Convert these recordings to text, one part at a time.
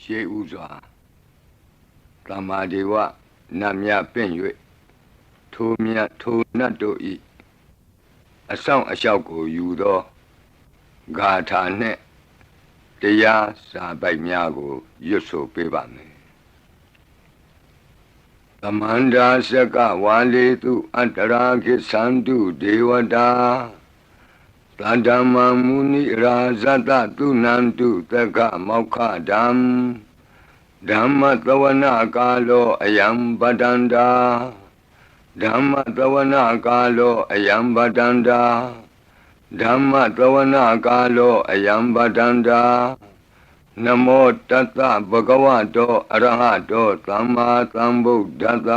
ရှေးဥစွာသမ္မာဒေဝနတ်မြပင့်၍ထိုမြတ်ထိုနတ်တို့ဤအဆောင်အလျှောက်ကိုယူသောဂါထာနှင့်တရားစာပိုက်များကိုရွတ်ဆိုပေးပါမယ်သမန္တာစကဝါလေတုအတ္တရာခိသန္တုဒေဝတာသတ္တမမုနိရာဇတတုနန္တုသက္ကမောက္ခဓမ္မဓမ္မသဝနာကာလောအယံပတန္တာဓမ္မသဝနာကာလောအယံပတန္တာဓမ္မသဝနာကာလောအယံပတန္တာနမောတတ္တဗဂဝတောအရဟတောသမ္မာသမ္ဗုဒ္ဓတ္တ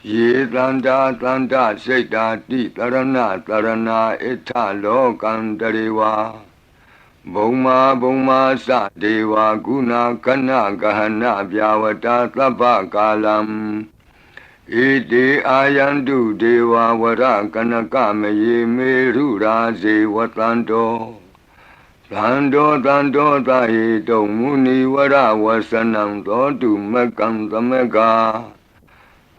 ယေတန္တာတန္တစိတ်တာတိတရဏတရဏဣထလောကံတရေဝါဘုံမာဘုံမာသဒေဝကုဏကနဂဟနဗျာဝတာသဗ္ဗကာလံဣတိအာယန္တုဒေဝဝရကနကမယေမေရုရာဇေဝတန္တောသန္တောသန္တောသဟိတုံမုနိဝရဝဆနံသောတုမကံသမက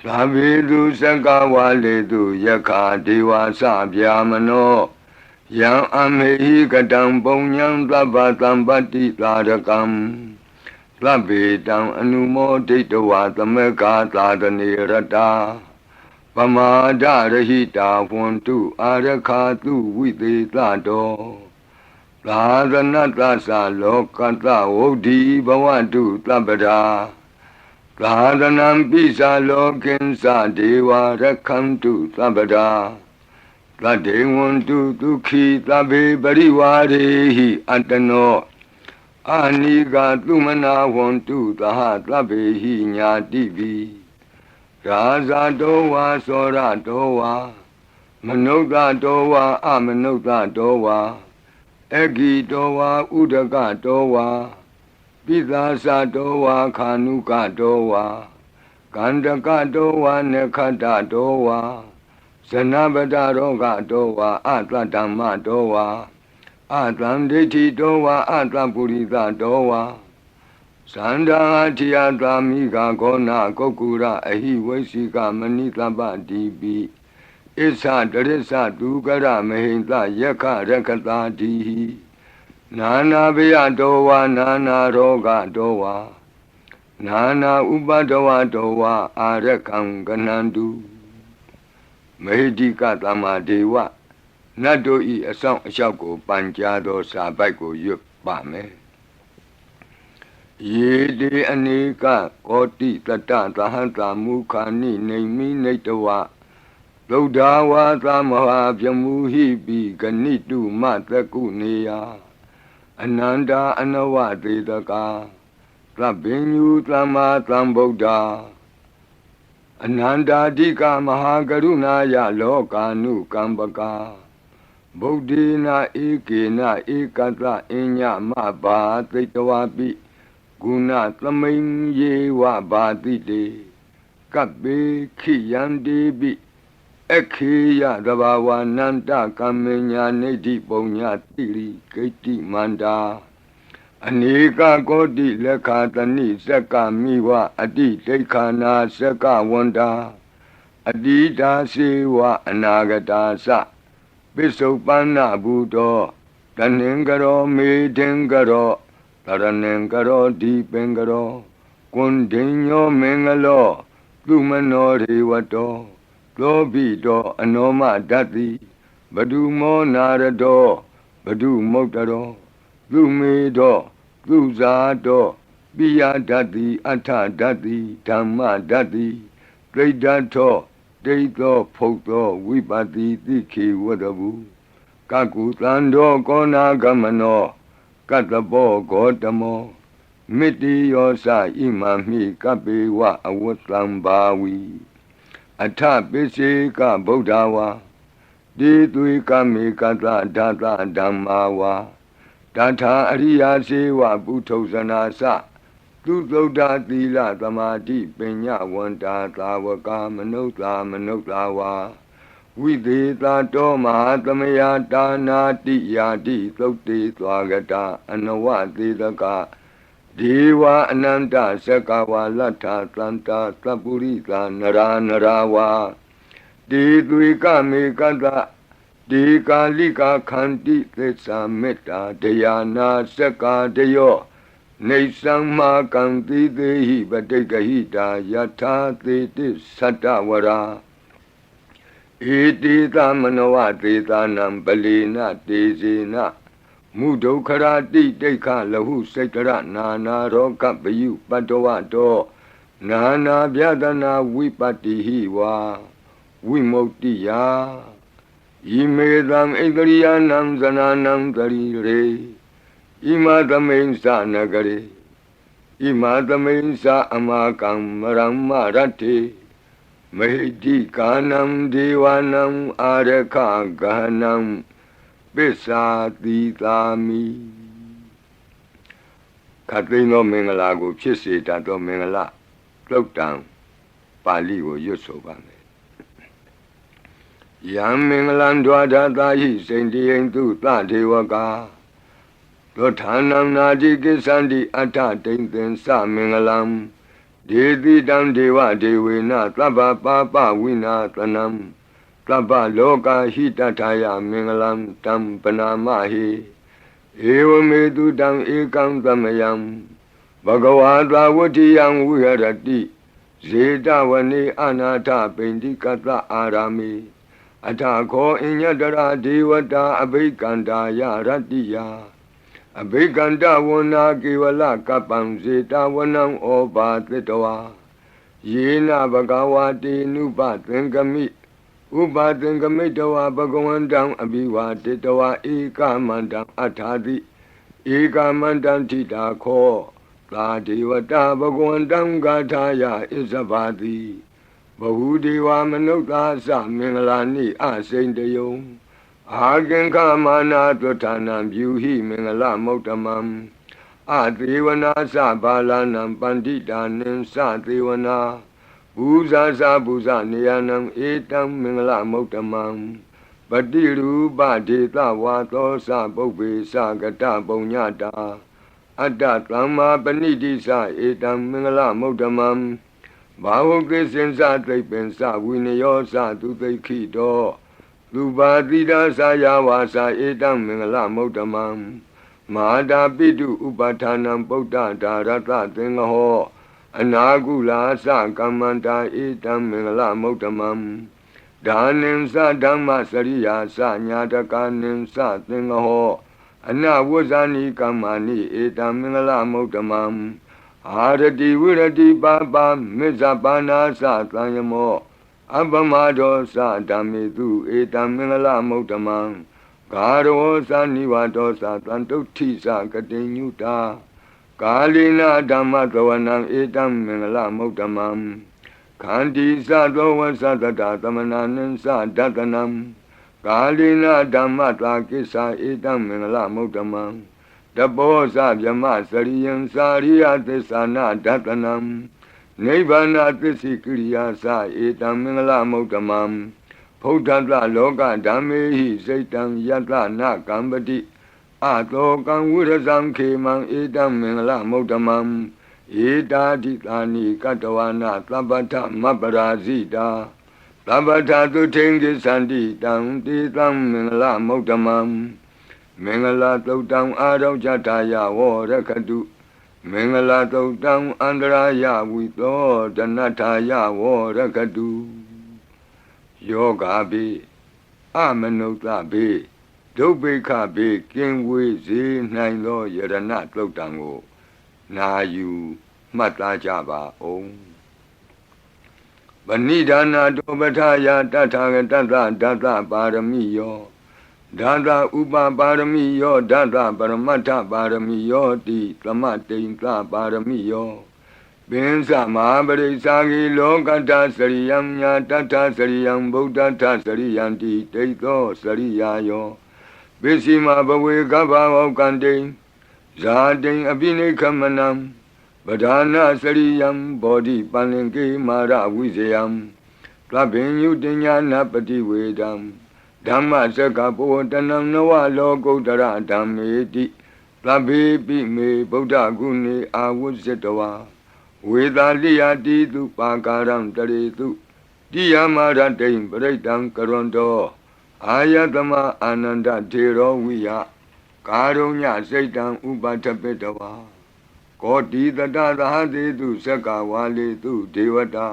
သာဘိတုစကဝါလေတုယက္ခာဒေဝသဗျာမနောယံအမေဟိကတံပုံညံသဗ္ဗသံပတ္တိသာရကံသဗ္ဗေတံအနုမောဒိတဝါသမကသာတနေရတာပမာဒရဟိတာဝန္တုအာရခာတုဝိသေသတောသာသနတ္တသလောကတ္တဝုဒ္ဓိဘဝတုသဗ္ဗရာသာသနံပိသလောကိဉ္စဒေဝရခန္တုသဗ္ဗရာသတ္တေဝန္တုဒုက္ခိသဗ္ဗေပရိဝါရေဟိအတ္တနောအာနိကသုမနာဝန္တုသဟသဗ္ဗေဟိညာတိပိရာဇတောဝါသောရတောဝါမနုဿတောဝါအမနုဿတောဝါအဂိတောဝါဥဒကတောဝါပိသာသတောဝါခာနုကတောဝါကန္တကတောဝါနခတတောဝါဇနပတရောဂတောဝါအတ္တဓမ္မတောဝါအတ္တံဒိဋ္ဌိတောဝါအတ္တပုရိသတောဝါသန္တာထိယသာမိဂါဂောနာကုက္ကုရအဟိဝိသိကမဏိတပ္ပတိပိဣသတရိစ္ဆဒုက္ကရမဟိတယက္ခရက္ခတာတိဟိနာနာဘယတောဝါနာနာရောဂတောဝါနာနာဥပဒဝတောဝါအာရကံကနန္တုမေဟိတိကသမ္မာဒေဝနတ်တို့ဤအဆောင်အလျှောက်ကိုပန်ကြားသောစာပိုက်ကိုရွတ်ပါမယ်ယေတိအနေကကောတိတတ္တသဟတမုခာနိနေမိနေတဝသုဒ္ဓဝါသမဟာပြမူဟိပိဂဏိတုမတကုနေယအနန္တာအနဝသေတကာသဗ္ဗညုသမ္မာသမ္ဗုဒ္ဓအနန္တာဓိကမဟာကရုဏာယလောကာနုကမ္ပကာဗုဒ္ဓေနဧကေနဧကတအညမဘာသိတဝပိဂုဏသမိန်ယေဝဘာတိတေကပ္ပေခိယန္တိပိခေယသဘာဝနန္တကမ္မညာနေတိပုံညာတိရိဂိတိမန္တာအနေကကောတိလက်ခာတဏိစက္ကမိဝအတိဒိဋ္ဌာနာစက္ကဝန္တာအတိတာစေဝအနာဂတာသပိစုပန္နဘူတောတဏင်္ဂရောမေထင်္ဂရောတရဏင်္ဂရောဒီပင်္ဂရောကွန်ဒိညောမင်္ဂလောသူမနောရေဝတောသောဘိတောအနောမဓတ္တိဘဒုမောနာရတောဘဒုမုတ်တရောသူမေတောသူဇာတောပိယဓတ္တိအထဓတ္တိဓမ္မဓတ္တိဒိဋ္ဌထောဒိဋ္ဌောဖုတ်သောဝိပတိတိခေဝတ္တဗုကကုသန္တောကောနာဂမနောကတ္တပောဂေါတမောမိတိယောသဣမမိကပေဝအဝတ္တံဘာဝီအထပိစေကဗုဒ္ဓဝါတိသွေကမေကတဓာတဓမ္မာဝါတထာအရိယာစေဝပုထုဇနာသသူသုဒ္ဓသီလသမာဓိပညာဝန္တာသာဝကမနုဿာဝါဝိသေသတောမဟာသမယတာနာတိယာတိသုတ်တေသွားကတာအနဝသေတက ဒေဝအနန္တစကဝါလဋ္ဌသန္တာသပ္ပုရိသနရာနရာဝါဒေသွေကမေကတဒေကာလိကာခန္တိသစ္စာမေတ္တာဒယာနာစကာတယောနေသံမာကံတိသေဟိပတိကဟိတာယထာသေတိသတ္တဝရာဧတိသမနဝသေသနံပလီနတေဇေနမုဒုခရာတိတိခလဟုစိတ်တရနာနာရောကပယုပတ္တဝတောနာနာဗျဒနာဝိပတ္တိဟိဝါဝိမု ക്തി ယာဣမေသံဣန္ဒရိယနံဇနာနံတရိရေဣမသမိန်သနဂရေဣမသမိန်သအမကံမရမရတ္တိမဟိတိကာနံဒေဝနံအာရခဂဟနံပိစ္ဆာတိသာမိခတ်သိမ်းသောမင်္ဂလာကိုဖြစ်စေတတ်သောမင်္ဂလာသုတ်တံပါဠိကိုရွတ်ဆိုပါမယ်ယံမင်္ဂလံဒွါဒသာဟိစိန္တိယံသူသဒေဝကာသောဌာနံနာတိကိသန္တိအဋ္ဌတိန်သင်္စမင်္ဂလံဒေတိတံဒေဝဒေဝေနသဗ္ဗပါပဝိနာသနံသဗ္ဗလောကဟိတထာယမင်္ဂလံတံပနာမဟိဧဝမေတုတံဧကံသမယံဘဂဝါသဝတ္တိယံဝိဟရတိဇေတဝနေအနာထပိန္တိကတအာရာမိအထာခောအညတရာဒေဝတာအဘိကန္တာယရတ္တိယအဘိကန္တဝနာကေဝလကပ္ပံဇေတဝနံဩဘာသတ္တဝါယေနဘဂဝါတိနုပသင်္ကမိဥပသင်္ကမိတဝါဘဂဝန္တံအဘိဝါတိတဝါဧကမန္တံအထာတိဧကမန္တံထိတာခောသာဒေဝတာဘဂဝန္တံဂါထာယဣဇဘာတိဘဟုဒေဝမနုဿာသမင်္ဂလာနိအစိန်တယုံအာကင်္ခမာနာတွဋ္ဌာနံပြုဟိမင်္ဂလမௌတမံအသေဝနာသဘာလနံပန္တိတာနိသသေဝနာဘူဇာသဘူဇနေယနံဧတံမင်္ဂလမௌတမံပတိရူပဒေသဝါသောသပုပ္ပေသကတပုံညတာအတ္တသမ္မာပဏိတိသဧတံမင်္ဂလမௌတမံဘာဝကိစင်္စသိပ္ပင်္စဝိနယောသသူသိခိတောလူပါတိဒါသာယဝါစာဧတံမင်္ဂလမௌတမံမဟာတာပိတုဥပဌာနံပုဒ္ဒဒါရတသင်္ဃဟောအနာကုလာသကမ္မန္တာဧတံမင်္ဂလမௌတမံဒါနိသဓမ္မစရိယာသညာတကာနိသသင်္ဃဟောအနဝဇ္ဇာနိကမ္မာနိဧတံမင်္ဂလမௌတမံအာရတိဝိရတိပါပါမေဇပါနာသသံယမောအပမဒောသဓမ္မေတုဧတံမင်္ဂလမௌတမံဂါရောသနိဝါဒောသတံတုဋ္ဌိသကတိညုတာကာလိနာဓမ္မသဝနံဧတံမင်္ဂလမௌတမံခန္တီသသောဝသတတသမနာနိသဒတနံကာလိနာဓမ္မတာကိစ္ဆာဧတံမင်္ဂလမௌတမံတဘောဇဗြမစရိယံစာရိယသစ္ဆာနာဒတနံနိဗ္ဗာနသစ္စိကိရိယာသဧတံမင်္ဂလမௌတမံဖုဒ္ဓတလောကဓမ္မေဟိစိတ်တံယတနာကံပတိအတောကံဝိရဇံခေမံဧတံမင်္ဂလမௌတမံဧတာတိသာနိကတဝနာသဗ္ဗထမပရာဇိတာသဗ္ဗထသုထိန်ကိသန္တိတံတေတံမင်္ဂလမௌတမံမင်္ဂလာသုတ်တံအာရောဇတာယဝရခတုမင်္ဂလာသုတ်တံအန္တရာယဝိသောဒနထာယဝရခတုယောဂါဘိအမနုဿဘိဒုဗ္ဗေခဘိကင်ဝေစေနိုင်သောယရဏသုတ်တံကိုနာယူမှတ်သားကြပါအောင်ဗဏိဒါနာတောပဋ္ဌာယတထာဂတသဒသပါရမိယောဒါသဥပပါရမိယောဒါသပရမတ္ထပါရမိယောတိသမတိန်သပါရမိယောပင်စမဟာပရိစ္ဆာဂိလောကတ္တစရိယံညာတတ္ထစရိယံဗုဒ္ဓတ္ထစရိယံတိတိသောစရိယာယောပစ္စည်းမဘဝေကဗ္ဗဝကံတိဇာတိအပိနိခမနံပဓာနာစရိယံဘောဓိပန္လင်ကေမာရဝိဇယံသဗ္ဗညုတညာနာပတိဝေဒံဓမ္မစကပောတနံနဝလောကုတ္တရဓမ္မေတိ သဗ္ဗေပိမေဗုဒ္ဓဂုဏေအာဝုဇ္ဇတဝါဝေသာလိယတိတုပါကာရံတရေတုတိယမရတိံပရိတံကရွန်တောအာယတမအာနန္ဒထေရောဝိယကာရုညစိတ်တံဥပထပိတဝါကောတိတတသဟတိတုသက္ကဝါလေတုဒေဝတာ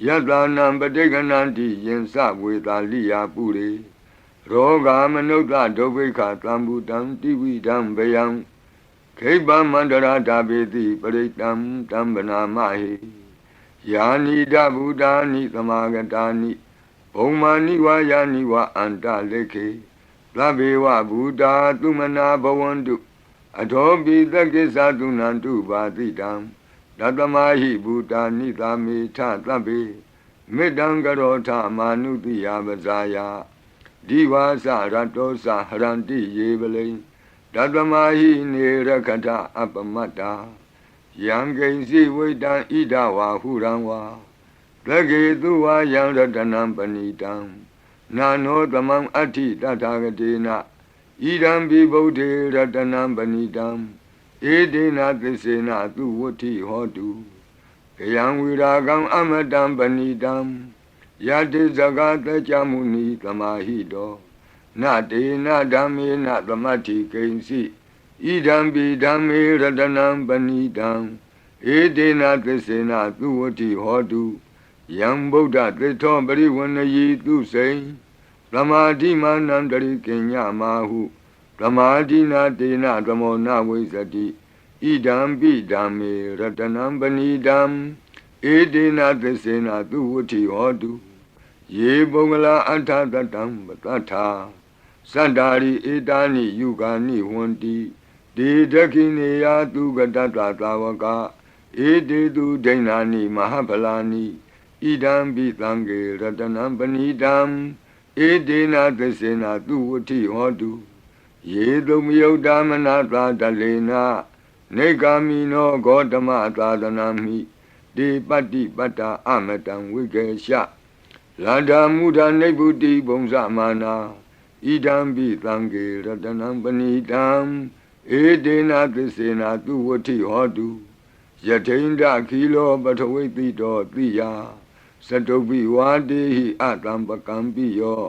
ယတနံပဋိက္ခဏန္တိယင်္စဝေသာလိယပုရိရောဂာမနုဿဒုဗ္ဗိခသံဗုတံတိဝိဒံဗယံခိဗ္ဗမန္တရာတာပေတိပရိတံတံဗနာမဟိယာနိဒဗုဒ္ဓာနိသမာဂတာနိဘုံမာနိဝါယာနိဝါအန္တလေခေသဗ္ဗေဝဗုဒ္ဓာသုမနာဘဝန္တုအထောပိသက္ကိသသုနန္တုပါတိတံတတမဟိဗုဒ္ဓာနိသာမေထသဗ္ဗေမေတ္တံကရောထမာနုတိယပဇာယဒီဝါစရတောစဟရန္တိယေပလိတတမဟိနေရခထအပမတ္တာယံကိဉ္စီဝိတံဣဒဝါဟုရံဝါသကေတုဝါယံရတနံပဏိတံနာနောသမံအဋ္ဌိတထာဂတေနဣဒံပိဗုဒ္ဓေရတနံပဏိတံဧဒေနသစ္စေနသူဝဋ္ဌိဟောတုကယံဝိရာဂံအမတံပဏိတံယတိဇဂတကြမုနိသမာဟိတောနတေနဓမ္မေနသမတ္ထိကိဉ္စီဣဒံပိဓမ္မေရတနံပဏိတံဧဒေနသစ္စေနသူဝဋ္ဌိဟောတုယံဗုဒ္ဓသစ္ထောပရိဝဏယီသူစိံသမာဓိမာနံတရိကိညမာဟုသမာဓိနာတေနသမောနဝိဇ္ဇတိဣဒံပိဓမ္မေရတနံပဏိတံဧဒေနသစ္စေနသူဝဋ္ဌိဟောတုယေပုဂ္ဂလာအထတတံပတ္ထာသန္တာရိဧတာနိယုဂာနိဝန္တိဒေဒခိနေယသူကတတသာဝကဧတေတုဒိဏာနိမဟာဖလာနိဣဒံပိသံဃေရတနံပဏိတံဧဒေနသစ္စေနသူဝဋ္ဌိဟောတုယေတုမယုတ်တမနာသာတလေနနေဂာမိနောဂေါတမသာသနာမိဒေပတ္တိပတ္တာအမတံဝိကေရှလန္ဓာမုဒနိဗ္ဗုတိဘုံဇမာနာဣဒံပိသံဃေရတနံပဏိတံဧဒေနသစ္စေနသူဝဋ္ဌိဟောတုယထိန္ဒခိလောပထဝိတိတောတိယသတုပိဝါတေဟိအတံပကံပိယော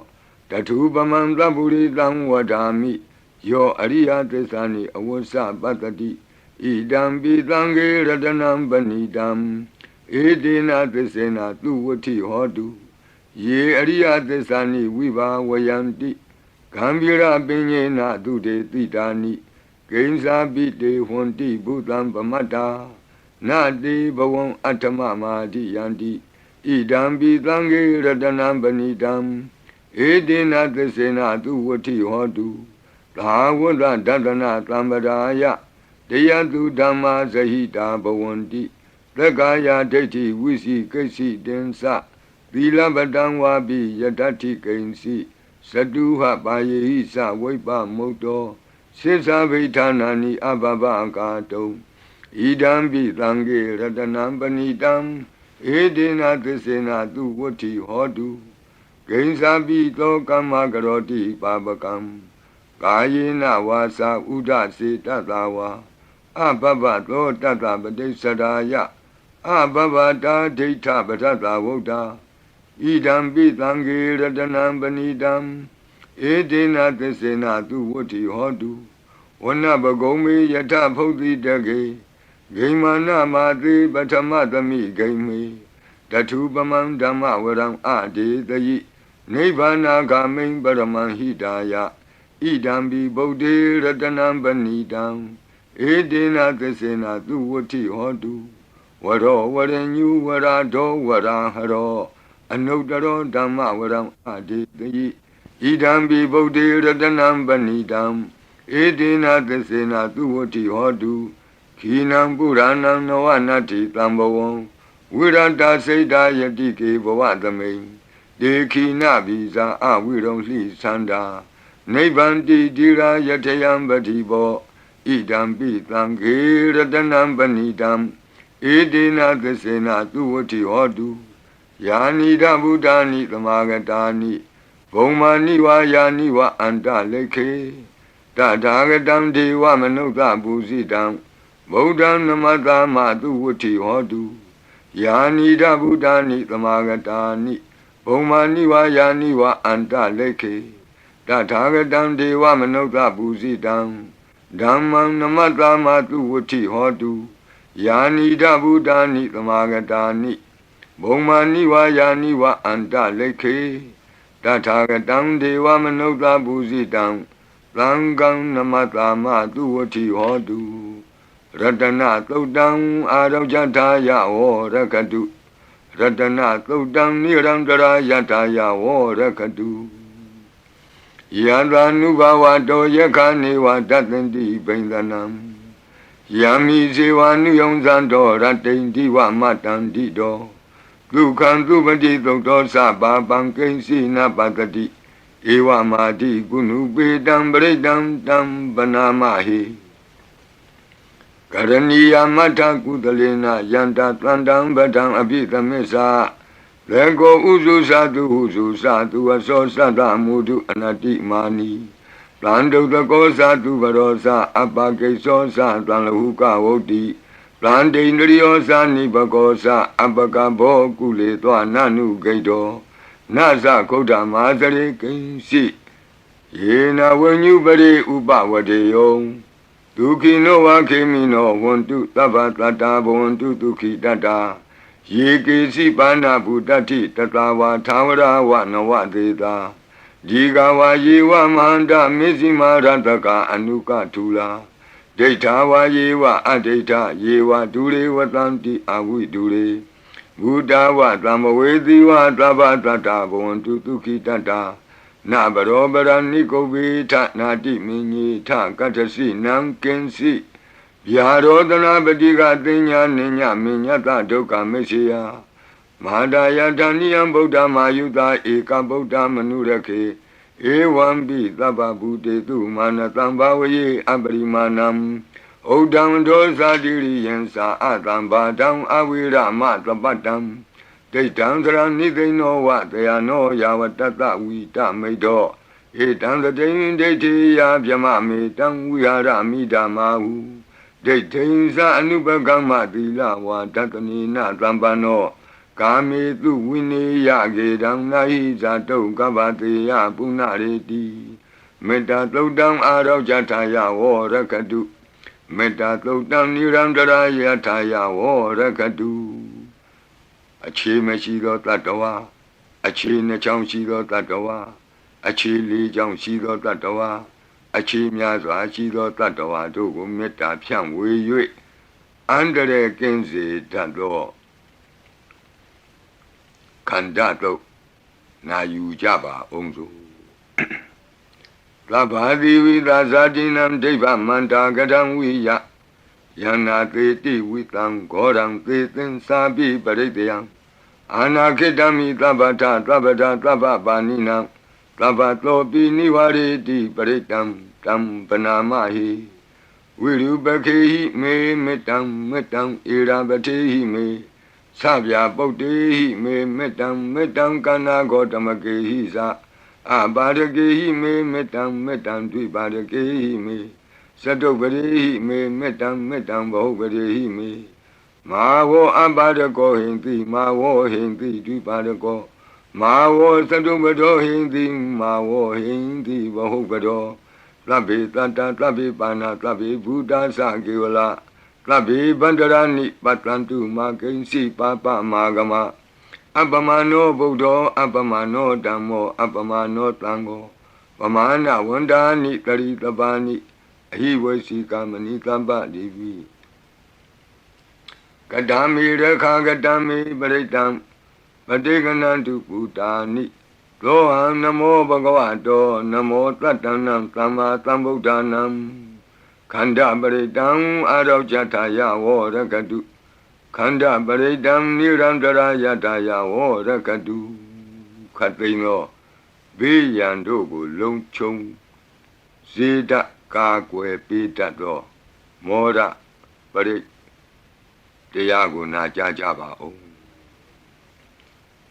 တထုပမံသဗ္ဗုရိတံဝဒာမိယောအရိယသစ္စာနိအဝဆပတ္တိဣဒံပိသံဃေရတနံပဏိတံဧဒေနသစ္စေနသူဝဋ္ဌိဟောတုယေအရိယသစ္စာနိဝိဘာဝယန္တိဂံဗီရပညေနသူတေတိတာနိကိဉ္စာပိတေဟွန်တိဘုသံပမတ္တာနတေဘဝံအဋ္ဌမမာတိယန္တိဣဒံပိသံဃေရတနံပဏိတံဧဒေနသစ္စေနသူဝဋ္ဌိဟောတုသာဝတ္တဒတနာသံပဒါယတရားသူဓမ္မာဇဟိတာဘဝန္တိသက္ကာယဒိဋ္ဌိဝိစီကိစ္စိတင်္စသီလပတံဝါပိယတ္ထိကိဉ္စီသတုဟပါယေဟိသဝိပ္ပမုတ်တောစိစ္ဆာဗိဌာနာနိအဘဘကာတုံဣဒံပိသံဃေရတနံပဏိတံဧဒေနသစ္စေနသူဝဋ္ဌိဟောတုကိဉ္စာပိသောကမ္မကရောတိပါပကံကာယေနဝါစာဥဒစေတတဝါအဘဘသောတတပတိစ္ဆရာယအဘဘတာဒိဋ္ဌပတ္တဝုဒ္ဓဣဒံပိသံဃေရတနံပဏိတံဧဒေနသစ္စေနသူဝဋ္ဌိဟောတုဝနပဂုံမေယထဖုတ်တိတကေဂိမာနမာတိပထမသမိဂိမေတထုပမံဓမ္မဝရံအဒေတယိနိဗ္ဗာနာဂမိံပရမံဟိတာယဣဒံပိဗုဒ္ဓေရတနံပဏိတံဧဒေနသစ္စေနသူဝဋ္ဌိဟောတုဝရောဝရညုဝရာဒောဝရာဟရောအနုတ္တရောဓမ္မဝရံအဒေတယိဣဒံပိဗုဒ္ဓေရတနံပဏိတံဧဒေနသစ္စေနသူဝဋ္ဌိဟောတုခိနံပုရဏံနဝနတ္ထိတံဘဝံဝိရတစိတ်တာယတိကေဘဝသမိန်ဒေခိနဗိဇာအဝိရုံလှိသန္တာနိဗ္ဗန္တိတိရာယထယံပတိဘောဣဒံပိသံဃေရတနံပဏိတံဧဒေနသစ္စေနသူဝဋ္ဌိဟောတုယာနိဒဗုဒ္ဓာနိသမာဂတာနိဘုံမာနိဝါယာနိဝအန္တလေခေသ Tatagatam Deva Manuta Busidam Bodhan Namadama Duvuti Hodu Yanida Buddhani Tamagatani Bomani wa Yani wa Anta Leke Tatagatam Deva Manuta Busidam Dhammam Namadama Duvuti Hodu Yanida Buddhani Tamagatani Bomani wa Yani wa Anta Leke Tatagatam Deva Manuta Busidam Langam Namatama Duvati Hodu Ratana Todam Arajataya O Rakadu Ratana Todam Nirandara Yataya O Rakadu Yadanubawa Do Yakani wa Datandi Bendanam Yami Zewanu Yonzando Ratendi wa Matandi Do Dukan Dubadi Doktor Saba Bankensi Napatati Ewa Madi Gunu Bedam Bredam Dam Banamahi Karaniya Mata Kudalena Yanta Tlandam Badam Abita Mesa Lego Uzu Sadu Aso Sada Mudu Anati Mani Plando the Gosa to Barosa Abake Sosa Tlanhuka Oti Plande Indriosa Nibagosa Abakabo Kule Nanu Gaido Nasa Koda Mazare Kinsi Yena when you bade Uba Wadeyo Duki no Wakimino want to Tabatata want to Duki Dada Yiki Sipana Budati Tatawa Tawara Wanawa Deda Jigawa Yewa Manda Mizima Rantaka Anuka Tula Detawa Yewa Adeta Yewa Dure Watanti Awi Dure Buddha wa Dhamawedi wa Dhabhatata Bhavantu Tukhi Tata Nabarobara Nikovi Nati Minyi Ta Katasi Nam Kensi Yarodana Badiga Dinya Ninya Minyata Doka Meshiya Mahadaya Dhaniyam Buddha Mayuta Eka Buddha Manurake Ewambi Dhaba Bhute Tu Manatam Bhavaye Abarimanam Odam Dosa Diri Yensa Adam Badam Avira Matabatam Detam Nidhi no what they are no Yavatata Vita Medo Etam the Dain Deti Yabjamami Tam Vihara Midamahu Detinsa Anubagama Dila Watatani Zambano Kami Tu Wini Yagedam Nahi Zato Gavati Yapunareti Meta Todam Arau Jataya Warakadu Meta Todam Nirandara Yataya Warakadu Achi Meshido Tatawa Achi Nacham Shido Tatawa Achi Li Jam Shido Tatawa Achi Myazo Shido Tatawa Dogo Meta Pian Wei Andere Kenzi Tando Kandato Na Yujaba Onzo Labadi Vida Zadinam Deva Manda Gadam Wiya Yana Teti Witam Goram Tetin Sabi Baredeam Anaketami Tabata Tabata Tababanina Tabato Biniwari Baretam Tam Panamahi Wiru Bakehi Me Metam Irabatehi Me Sabya Botehi Me Metam Kana Gotamakehi Sa Abadakehi Me Metam Dvibadakehi Me Sadobari me metam bahubari me Mawo Abadako Hindi Mawo Hindi Dvibadako Mawo Sadobado Hindi Mawo Hindi bahubado Tlabi Tata Tlabi Bana Tlabi Buddha Sagiwala Tlabi Bandarani Patlantu Makensi Papa Magama Abamano Buddha Abamano Dhammo Abamano Tango Pamana Wandani Taritabani He was Kamani Tamba Devi Kadami Rekha Gadami Baritam Padeganantu Putani Loham Namo Bhagavato Namo Tatanam Tama Tambudhanam Kanda Baritam Arau Jataya Varakadu Kanda Baritam Nirandara Yataya Varakadu Katino Biyandogo Longchong Zida Kakwe Pitato Mora Pari Tiago Najajaba O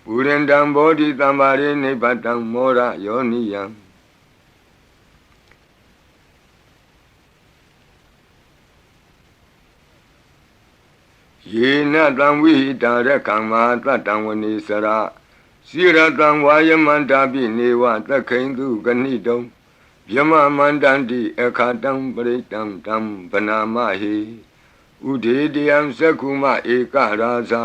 Urendam Bodhi Tambari Nipatam Mora Yoniyam ယေနတံဝိဟိတာရကံမာတတံဝနေစရာစိရတံဝါယမန္တာပိနေဝသခိန်သူကဏိတုံဗျမမန္တန္တိအခါတံပရိတံတံဗနာမဟိဥဒေတယံသက္ခုမဧကရာဇာ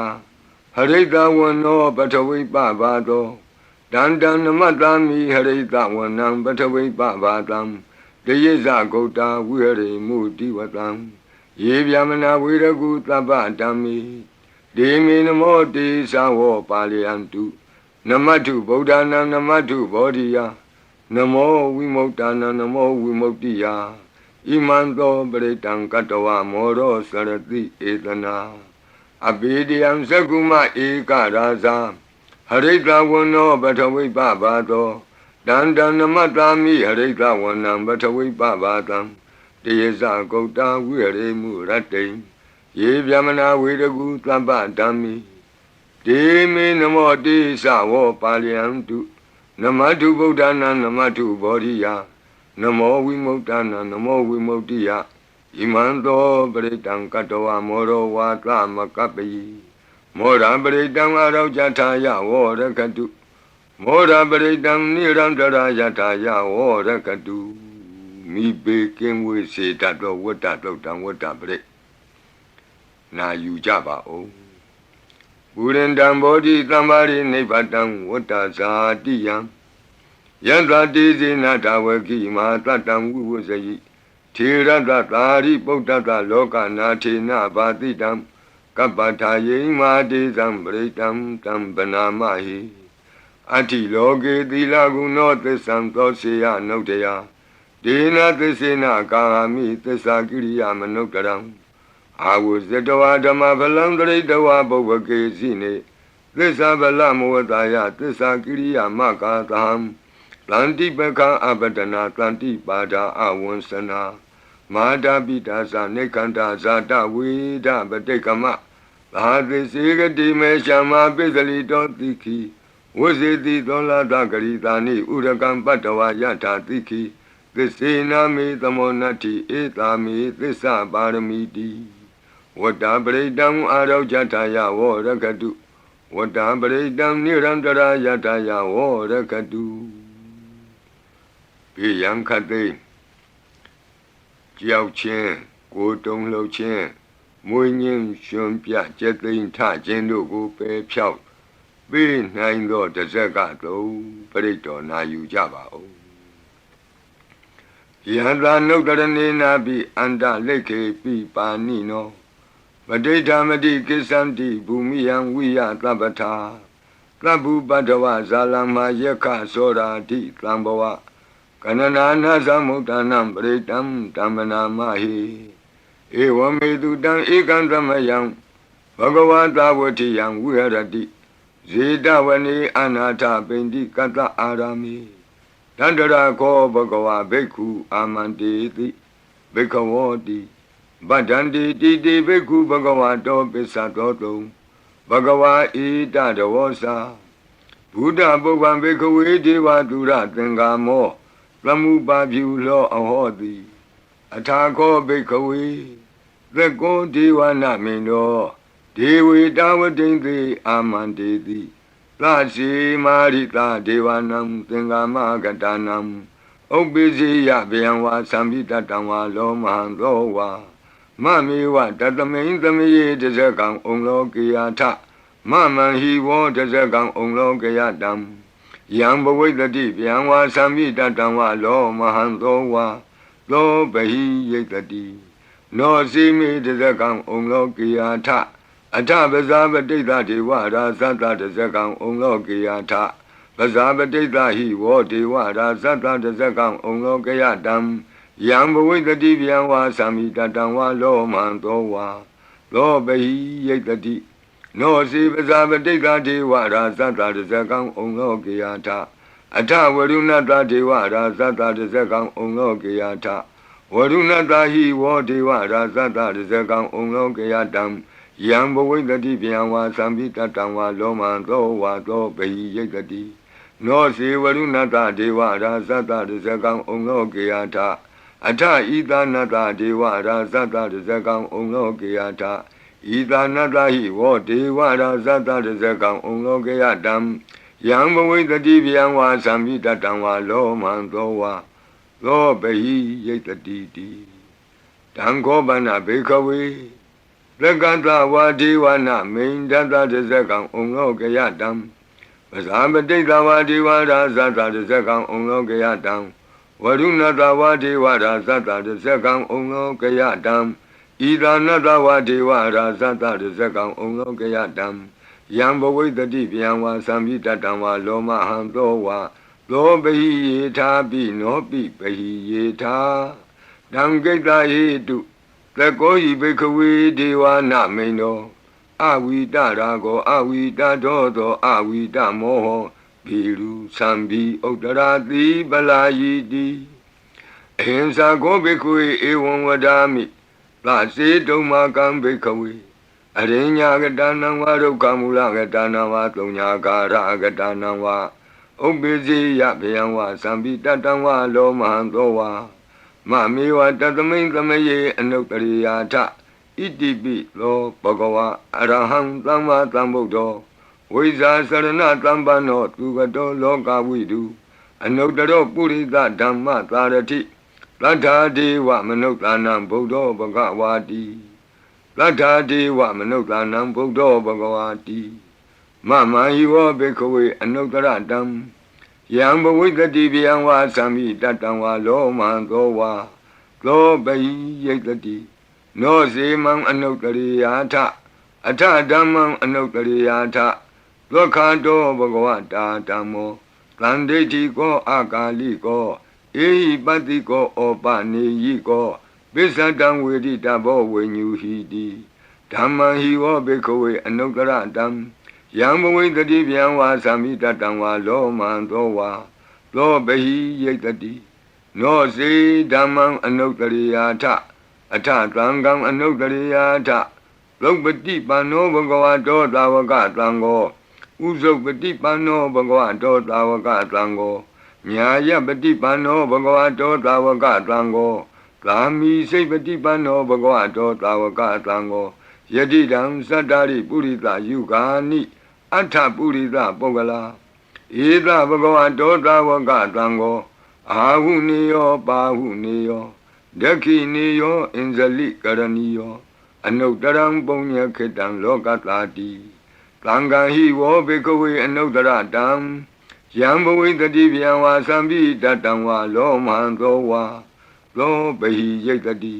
ဟရိတဝနောပထဝိပဘာသောတန္တံနမတ္တမိဟရိတဝနံပထဝိပဘာတံတယေဇဂௌတာဝိဟရိမုတိဝတံယေဗျမနာဝေရကုသဗ္ဗဓမ္မိဒေမေနမောတေသဝောပါလယန္တုနမတုဗုဒ္ဓနာနမတုဘောဓိယနမောဝိမု ക്ത နာနမောဝိမု ക്തി ယဣမံသောပရိတံကတဝမောရောစရတိဧတနာအဘိဓိယံသက္ကုမဧကရာဇာဟရိတဝနောပထဝိပဘာသောတန္တံနမတ္တာမိဟရိတဝနံပထဝိပဘာတံတယေဇဂௌတာဝိဟရိမုရတ္တိယေဗျမနာဝေရကုသဗ္ဗဓမ္မိဒေမေနမောတိသဝောပါလယန္တုနမတုဗုဒ္ဓနာနမတုဘောဓိယနမောဝိမု ക്ത နာနမောဝိမု ക്തി ယဣမံသောပရိတံကတဝမောရောဝါသမကပ္ပိမောရပရိတံအရောကြထာယဝောရကတုမောရပရိတံနိရန္တရာယထာယဝောရကတုမိဘေကင်းဝေစေတတ်သောဝတ္တတုတ်တံဝတ္တပရိနာယူကြပါဦးပုရိန္တံဘောဓိသမ္မာရိနိဗ္ဗတံဝတ္တဇာတိယံယန္တတိဇေနတဝကိမာတတံဝိဝဇယိထေရတသာရိပုတ္တတလောကနာထေနဘာတိတံကပ္ပထာယိမာတေဇံပရိတံတံဗနာမဟိအတ္တိလောကေသီလဂုဏောသစ္ဆံသောစေယနုတ္တယဒေနသစ္စေနကာမိသစ္စာကိရိယာမနုဿရံအာဝဇတဝဓမ္မဖလံတရိတဝဘုဗ္ဗကေစီနေသစ္စာဗလမဝတ္တယသစ္စာကိရိယာမကာသံတန္တိပကံအပတနာတန္တိပါဒာအဝံစနာမာတာပိတာသနေကန္တာဇာတဝေဒပတိကမသာသစေကတိမေရှမပိစလိတောတိခိဝဇေတိသောလာတဂရိတာနိဥရကံပတ္တဝယထာတိခိသစ္စေနာမေသမောနတ္တိဧတာမေသစ္စာပါရမီတိဝတ္တပရိတံအာရောကြထာယဝောရကတုဝတ္တပရိတံနိရန္တရာယထာယဝောရကတုဘေယံခတိကြောက်ခြင်းကိုယ်တုံလှုပ်ခြင်းမွေးငင်းရှင်ပြကျက်သိမ်းထခြင်းတို့ကိုပယ်ဖြောက်ပေးနိုင်သောတဇက်ကသုံးပရိတော်နာယူကြပါဦးယန္တာနုတ္တရဏေနာပိအန္တလိခေပိပါဏိနောပဋိဋ္ဌာမတိကိစ္ဆန္တိဘူမိယံဝိယသဗ္ဗထာသဗ္ဗုပတ္တဝဇာလမယက္ခသောရာတိသံဘဝကနနာနာသမုဒ္ဒနံပရိတံတမ္မနာမဟိဧဝမေတုတံဧကံသမယံဘဂဝတာဝတိယံဝိဟရတိဇေတဝနေအနာထပိန္တိကတ္တအာရမိတန္တရာခောဘဂဝဘိက္ခုအာမန္တေတိဘိက္ခဝောတိဗဒ္ဒန္တိတိတိဘိက္ခုဘဂဝတောပစ္စတောတုံဘဂဝါဣတတဝောစာဘုဒ္ဓပုဗ္ဗံဘိက္ခဝေဒေဝတုရသင်္ကာမောသမုပါပြုလောအဟောတိအထာခောဘိက္ခဝေသက္ကောဒေဝနာမိန်တောဒေဝေတာဝတိံသေအာမန္တေတိသစီမာရိတာဒေဝနံသင်္ကာမကတနံဥပ္ပိစီယဗျံဝါသံပိတတံဝါလောမဟံသောဝါမမေဝတတမိန်သမယေတဇကံဩလောကေယထမမံဟိဝောတဇကံဩလောကေယတံယံဘဝိတ္တိဗျံဝါသံပိတတံဝါလောမဟံသောဝါသောဘဟိယိတတိနောစီမေတဇကံဩလောကေယထအထပဇာပတိတ္တဒေဝရာဇတတဇကံဩလောကေယထပဇာပတိတ္တဟိဝောဒေဝရာဇတတဇကံဩလောကေယတံယံဘဝိတ္တိဗျံဝါသံမိတတံဝါလောမံသောဝါသောဘဟိယိတတိနောစီပဇာပတိတ္တဒေဝရာဇတတဇကံဩလောကေယထအထဝရုဏတဒေဝရာဇတတဇကံဩလောကေယထဝရုဏတဟိဝောဒေဝရာဇတတဇကံဩလောကေယတံယံဘဝိတ္တိဗျံဝါသံပိတတံဝါလောမံသောဝါသောဘဟိယိတတိနောစေဝရုဏတဒေဝရာဇတတဇကံဩလောကေယထအထဣသနတဒေဝရာဇတတဇကံဩလောကေယထဣ ဤသာနတဟိဝောဒေဝရာဇတတဇကံဩလောကေယတံယံဘဝိတတိဗျံဝါသံမိတတံဝါလောမံသောဝါသောပဟိယိတတိတိတံခောပနဘေခဝေသက္ကတဝါဒေဝနာမိန်တတတဇကံဩလောကေယတံပဇာပတိတဝါဒေဝရာဇတတဇကံဩလောကေယတံဝရုဏတဝါဒေဝရာဇတတဇကံဩလောကေယတံဣဒာနတဝါဒေဝရာဇတတဇကံဩလောကေယတံယံဘဝိတတိဗျံဝါသံမိတတံဝါလောမဟံသောဝါသောပဟိယေထာပိနောပိပဟိယေထာတံကိတ္တဟိတုသကောယိဘိခဝေဒေဝနာမိန်သောအဝိတရာကောအဝိတတောသောအဝိတမောဟဘီရုသံဘီဥတ္တရာတိပလာယိတိအဟိံစာကောဘိခဝေဧဝံဝဒာမိသစေတုံမာကံဘိခဝေအရိညာကတနံဝါဒုက္ခမူလကတနံဝါသုံးညာကာရကတနံဝါဥပ္ပိစီယဗယံဝါသံပိတတံဝါလောမဟံသောဝါမမေဝတသမိန်သမယေအနုတ္တရိယာထဣတိပိလောဘဂဝါအရဟံသမ္မာသမ္ဗုဒ္ဓောဝိဇာစရဏသမ္ပန္နောသူကတောလောကဝိတုအနုတ္တရောပုရိသဓမ္မသာရတိသတ္ထာဒေဝမနုဿာနံဗုဒ္ဓောဘဂဝါတိသတ္ထာဒေဝမနုဿာနံဗုဒ္ဓောဘဂဝါတိမမဟိဝောဘေခဝေအနုတ္တရတံယံဘဝိတတိဗျံဝါသံမိတတံဝါလောမံသောဝါသောပဟိယိတတိနောစေမံအနုတ္တရိယာထအထဓမ္မံအနုတ္တရိယာထသောခန္တောဘဂဝတာဓမ္မောသန္တိတိကောအာကာလိကောဧဟိပတ္တိကောဩပနေယိကောပိစ္ဆတံဝေတိတဘောဝိညူဟိတိဓမ္မံဟိဝောဘေခဝေအနုတ္တရတံယံဘဝိတတိဗျံဝါသံမိတတံဝါလောမံသောဝါသောပဟိယိတတိနောစေဓမ္မံအနုတ္တရိယာထအထသံဃံအနုတ္တရိယာထလုပတိပန္နောဘဂဝတောသာဝကသံဃောဥဇုပတိပန္နောဘဂဝတောသာဝကသံဃောညာယပတိပန္နောဘဂဝတောသာဝကသံဃောသာမိစိတ်ပတိပန္နောဘဂဝတောသာဝကသံဃောယတိတံသတ္တရိပုရိသယုဂာနိအထပုရိသပုဂ္ဂလာဧသဘဂဝတောသာဝကသံဃောအာဟုနေယောပါဟုနေယောဒက္ခိနေယောအင်ဇလိကရဏီယောအနုတ္တရံပုညခေတံလောကတာတိသံဃာဟိဝောဘေကဝေအနုတ္တရတံယံဘဝိတတိဗျံဝါသံပိတတံဝါလောမံသောဝါသောပဟိယိတတိ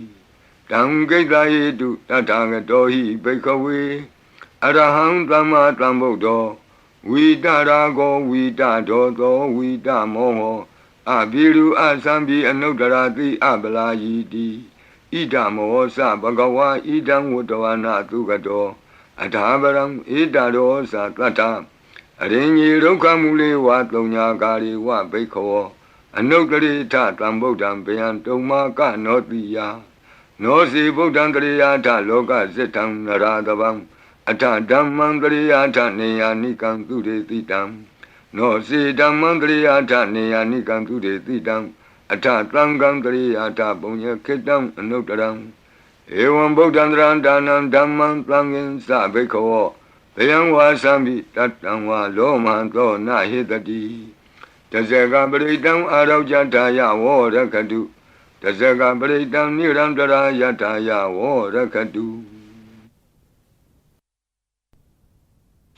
တံကိတ္တဟိတုတထာဂတောဟိဘေကဝေအရဟံသမ္မာသမ္ဗုဒ္ဓောဝိတရာကောဝိတဒောသောဝိတမောဟောအဘိရုအသံပိအနုတ္တရာတိအပလာယိတိဣဒမောသဘဂဝါဣဒံဝတ္တဝနာသုကတောအထာပရံဣဒရောသတတ္ထအရိညေဒုက္ခမူလေဝသုံးညာကာရိဝဘိခောအနုတ္တရိထတံဗုဒ္ဓံဗျံတုံမာကနောတိယနောစီဗုဒ္ဓံတရိယာထလောကဇိတံနရာတဗံအထဓမ္မံတရိယာထနေယာနိကံသူရေတိတံနောစီဓမ္မံတရိယာထနေယာနိကံသူရေတိတံအထသံဃံတရိယာထပုံညခေတံအနုတ္တရံဧဝံဗုဒ္ဓံတရံဒါနံဓမ္မံသံဃင်္စဘိခောဘယံဝါသံပိတတံဝါလောမံသောနဟိတတိတဇဂပရိတံအာရောကြထာယဝောရခတုတဇဂပရိတံနိရံတရာယထာယဝောရခတု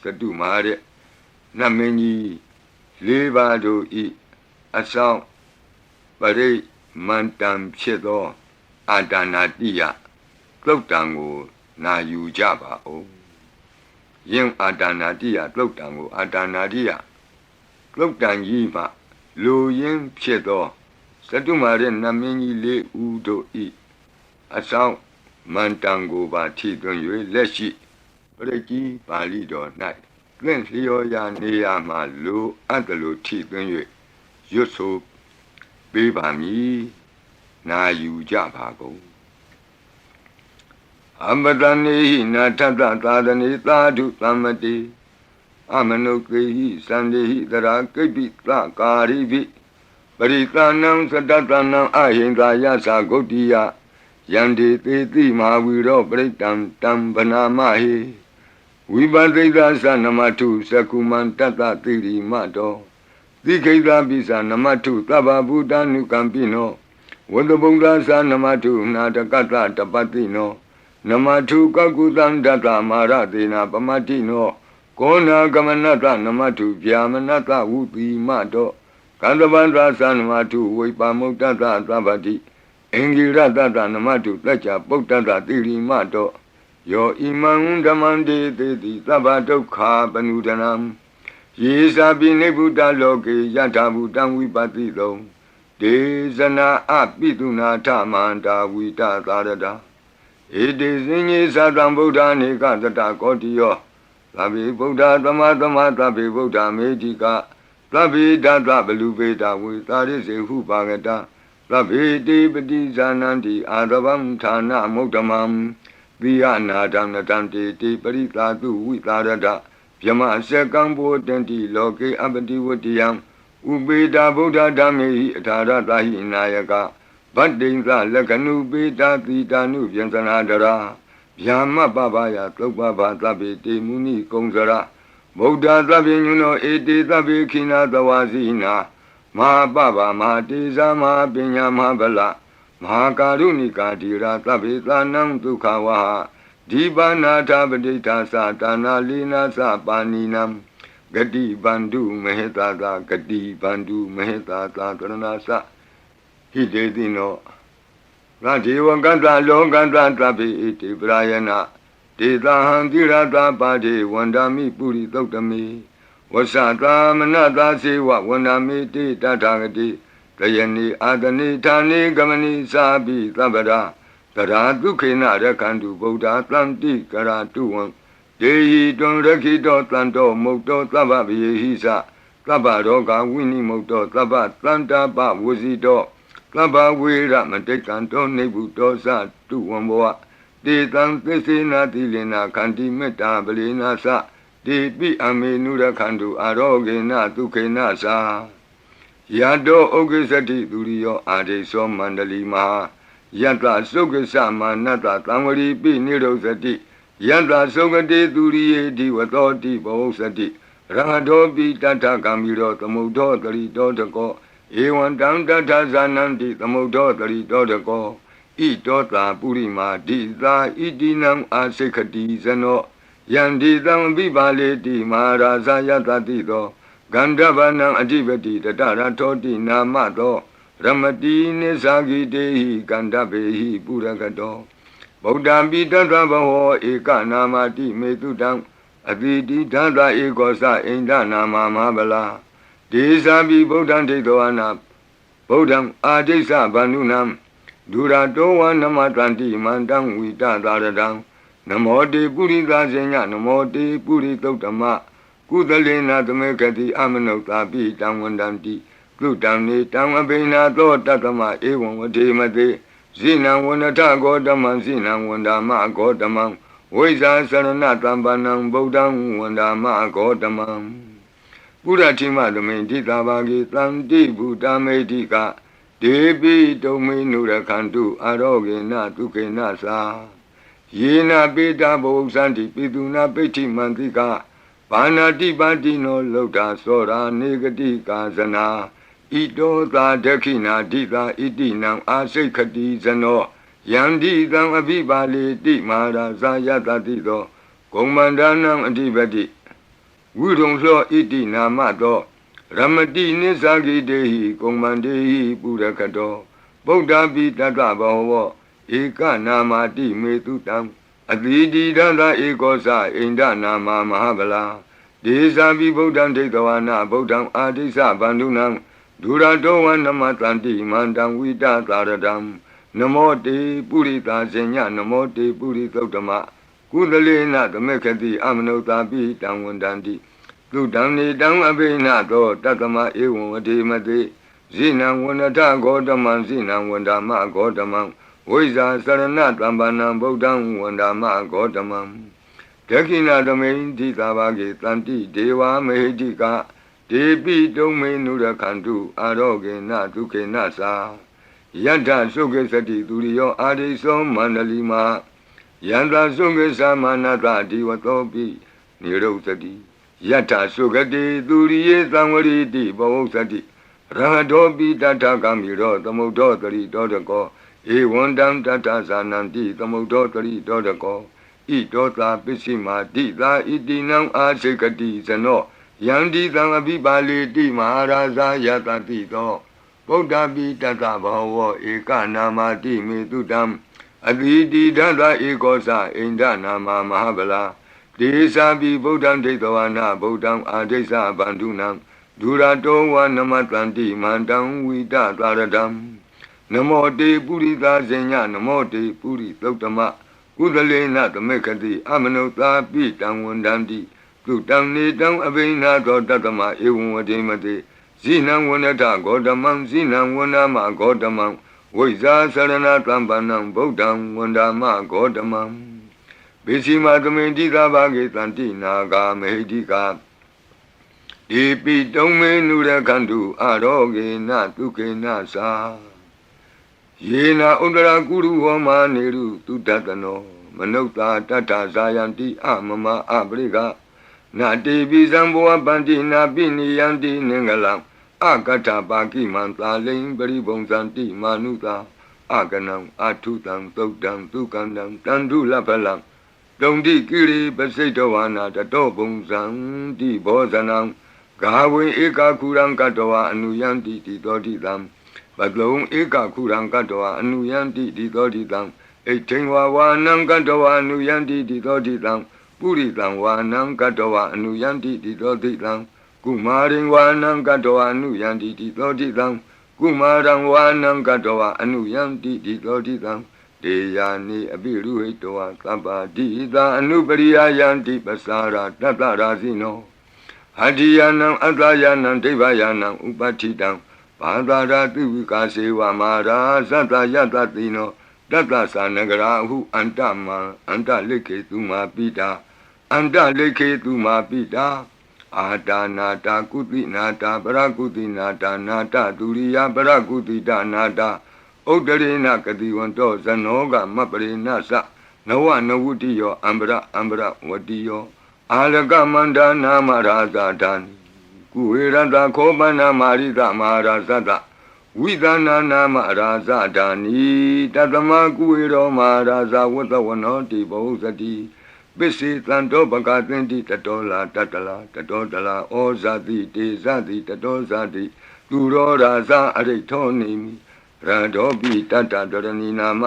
သတုမာရဲ့နတ်မင်းကြီးလေးပါးတို့ဤအဆောင်ပရိမန္တံဖြစ်သောအာဒါနာတိယသုတ်တံကိုနာယူကြပါဦးယင်အာဒါနာတိယသုတ်တံကိုအာဒါနာတိယသုတ်တံကြီးမှလူရင်းဖြစ်သောသတုမာရဲ့နတ်မင်းကြီးလေးဦးတို့ဤအဆောင်မန္တံကိုပါထိသွင်း၍လက်ရှိပရိကြီးပါဠိတော်၌သင်လျော်ရာနေရာမှာလူအပ်တယ်လို့ထိသွင်း၍ရွတ်ဆိုပေးပါမည်နာယူကြပါကုန်အမတနေဟိနာထတသာသနေသာဓုသမ္မတိအမနုကေဟိသန္တေဟိတရာကိပိသကာရိပိပရိသနံသတ္တနံအဟိန္ဒာယသဂုတ်တိယ Yandi Titi Maviro Britam Tam Banamahi Vibadita Sanamatu Sakuman Tata Tiri Mato Dikeda Bisa Namatu Taba Buddha Nukampino Wadabunga Sanamatu Natakata Tapatino Namatu Kakutan Data Maratina Pamatino Kona Gamanata Namatu Vyamanata Uti Mato Kandavandra Sanamatu Vipamutata Tabati Engirata Namatu Tacha Potata Tiri Mato Yo Imam Damande Teti Tabato Ka Panudanam Yesa Binebuta Loke Yatabutam Vipatito Desana Apituna Tamanta Vita Tarada It is in Yesadam Buddha Nikata Kotio Tabi Buddha Tamatama Tabi Buddha Medica Tabi Data Belubeta with Taris Hupagata Tabi Dipati Zananti Adavam Tana Motamam Viana Danatanti Tiparita Vitarada Yama Sekambo Tenti Loke Abati Vutiam Ubeda Buddha Dami Taratahi Nayaka Badinza Lakanu Beta Titanu Yantanadara Yama Babaya Topaba Tabi Muni Kongzara Buddha Tabinuno Eti Tabi Kina Tawazina Ma Baba Ma Tiza Ma Pinya Mabala Ma Karunika Tira Tabi Tanam Tukawaha Dibana Tabadita Satana Lina Sapaninam Gadi Bandu Mehetata Gadi Bandu Mehetata Taranasa Hidedino Radiwa Ganda Longanda Tabi Iti Brayana Tita Handirata Padi Wandami Puri Totami Wasata Manata Siwa Wandami Tita Tagati Tayani Adani Tani Gamani Sabi Tabada Tara Dukina Rakandu Buddha Tanti Karatuan Dehi Don Rakito Tanto Moto Tababi Hisa Tabaroga Winnie Moto Tabat Tanta Ba Wuzito Taba Wira Matekanto Nebuto Sa Tuamboa De Tantisina Tilina Kanti Meta Belina Sa De Bi Amenura Kandu Arogena Tukena Sa Yado Ogesati Durio Ade So Mandali Maha Yanta Sokasa Manata Tamari Pi Nirosati Yanta Sokati Duriye Diwatoti Bosati Rangadobi Tata Kamiro Tamudo Tari Dotako Ewan Tanta Zananti Tamudo Tari Dotako I Dota Purima Dita Idinam Asekati Zano Yandi Dam Bibale Di Maharaza Yatatido Gandavanam Adivati Tatara Toti Namato Ramati Nisagi Dehi Gandabehi Puragato Bodambi Tatabaho Eka Namati Metudam Aditi Tata Egosa Inda Nama Mabala Desabi Bodam Tedoana Bodam Adesa Banunam Durato Namatanti Mandam Vita Daradam Namote Purita Zenya Namote Puritotama Kudalena Tamekati Amanota Pi Tamwandanti Gutani Tamabina to Tatama Ewan Vademate Zina Wanata Godaman Zina Wandama Godamam Weza Saranatambanam Bodam Wandama Godamam Puratima Domenti Tabagi Tanti Buddha Medika Debi Domi Nurakantu Arogena Tukena Sa Yena Beta Bosanti Piduna Peti Mantika Panati Bandino Loda Sora Negati Kazana Ito Ta Dekina Dita Itinam Asekati Zano Yandi Dam Abibali Di Mara Zayata Tito Komandanam Adibati Wudong Lo Itina Mato Ramati Nisagi Dehi Komandehi Purakato Boda Bitata Baho Eka Namati Metutam Adidi Dada Egosa Inda Nama Mahabala Desabi Bodam Tegawana Bodam Adisa Bandunam Duradoa Namatanti Mandam Vita Taradam Namote Purita Zenya Namote Puritotama Kudalena Tamekati Amanota Pi Tamwandanti Ludamni Dam Abena To Tatama Ewan Vademate Zina Wanata Godaman Zina Wandama Godaman Weza Sarana Tambanam Bodam Wandama Godamam Tekina Domain Titabagi Tanti Deva Mehedika Debi Domain Nurakantu Aroge Natuke Nasa ယတ္ထသုခေသတိသူရိယောအာရိသောမန္တလီမာယန္တာသုခေသမနတဒီဝသောပိနိရုသတိယတ္ထသုခတိသူရိယေသံဝရိတိဘဝသတိရဟတောပိတတ္ထကမိရောသမုဒ္ဒောတရိတောတကောဧဝံတံတတ္ထဇာနံတိသမုဒ္ဒောတရိတောတကောဣတောသာပစ္စည်းမာတိသာဣတိနံအာစေကတိဇနောယန္တိသံအဘိပါလေတိမဟာရာဇာယတတိသောဗုဒ္ဓပိတတဘောဝဧကနာမတိမေတုတံအတိတိဒသဧကောသအိန္ဒနာမမဟာဗလာဒေသာပိဗုဒ္ဓံဒိဋ္ဌဝနာဗုဒ္ဓံအာဒိသဗန္ဓုနံဒုရတောဝနမတန္တိမန္တံဝိတသာရတံနမောတေပုရိသဇညနမောတေပုရိသုတ္တမကုသလေနသမေခတိအမနုသာပိတံဝန္တံတိသူတံနေတံအဘိနာသောတတမဧဝံဝတိမတိဇိနံဝနထဂေါတမံဇိနံဝနမဂေါတမံဝိဇာသရဏတံပန္နံဗုဒ္ဓံဝန္ဒမဂေါတမံဘေစီမသမေတိသာဘာဂေတန္တိနာဂာမေဟိတိကာဒီပိတုံမေနုရခန္တုအာရောဂေနတုကေနသာယေနာဥဒရာကုရုဟောမာနေရုတုတတနောမနုဿာတတ္ထဇာယံတိအမမအပရိကနာတိပိသံဘောပန္တိနာပိနိယံတိနင်္ဂလံအကတ္ထပါကိမံသာလိံပရိဘုံဇန္တိမာနုသာအကနံအထုတံသုတ်တံသုကန္တံတန္ဓုလဖလံတုံတိကိရိပစိတဝါနာတတောဘုံဇံတိဘောဇနံဂါဝေဧကခုရံကတဝအနုယံတိတိသောတိတံပတလုံဧကခုရံကတဝအနုယံတိတိသောတိတံဣဋ္ဌိဝါဝါနံကတဝအနုယံတိတိသောတိတံပုရိသံဝါနံကတဝအနုယံတိတိသောတိတံကုမာရိဝါနံကတဝအနုယံတိတိသောတိတံကုမာရံဝါနံကတဝအနုယံတိတိသောတိတံဒေယာနိအပိရုဟိတဝသဗ္ဗတိသာအနုပရိယယံတိပစာရာတတရာဇိနောဟတ္တိယနံအတ္တယနံဒိဗ္ဗယနံဥပဋ္ဌိတံဘာသာရာတိဝိကာစေဝမာရာသတ္တယတတိနောတတ္တသနဂရာဟုအန္တမံအန္တလိခေတုမာပိတာအန္တလိခေတုမာပိတာအာတာနာတာကုတိနာတာပရကုတိနာတာနာတဒုရိယပရကုတိတနာတာဥဒ္ဒရေနကတိဝန္တောဇနောကမပရိနသနဝနဝုတိယောအံပရဝတိယောအာလကမန္တနာမရာဇာတံကုဝေရတခောပနာမာရိသမဟာရာဇတဝိသနာနာမရာဇဒာနိတတမကုဝေရောမဟာရာဇဝတ္တဝနောတိဘောဇတိပစ္စေတံတောပကသင်တိတတောလာတတလာတတောတလာဩဇာတိတေဇတိတတောဇာတိသူရောရာဇအရိထောနေမိရတောပိတတတရဏီနာမ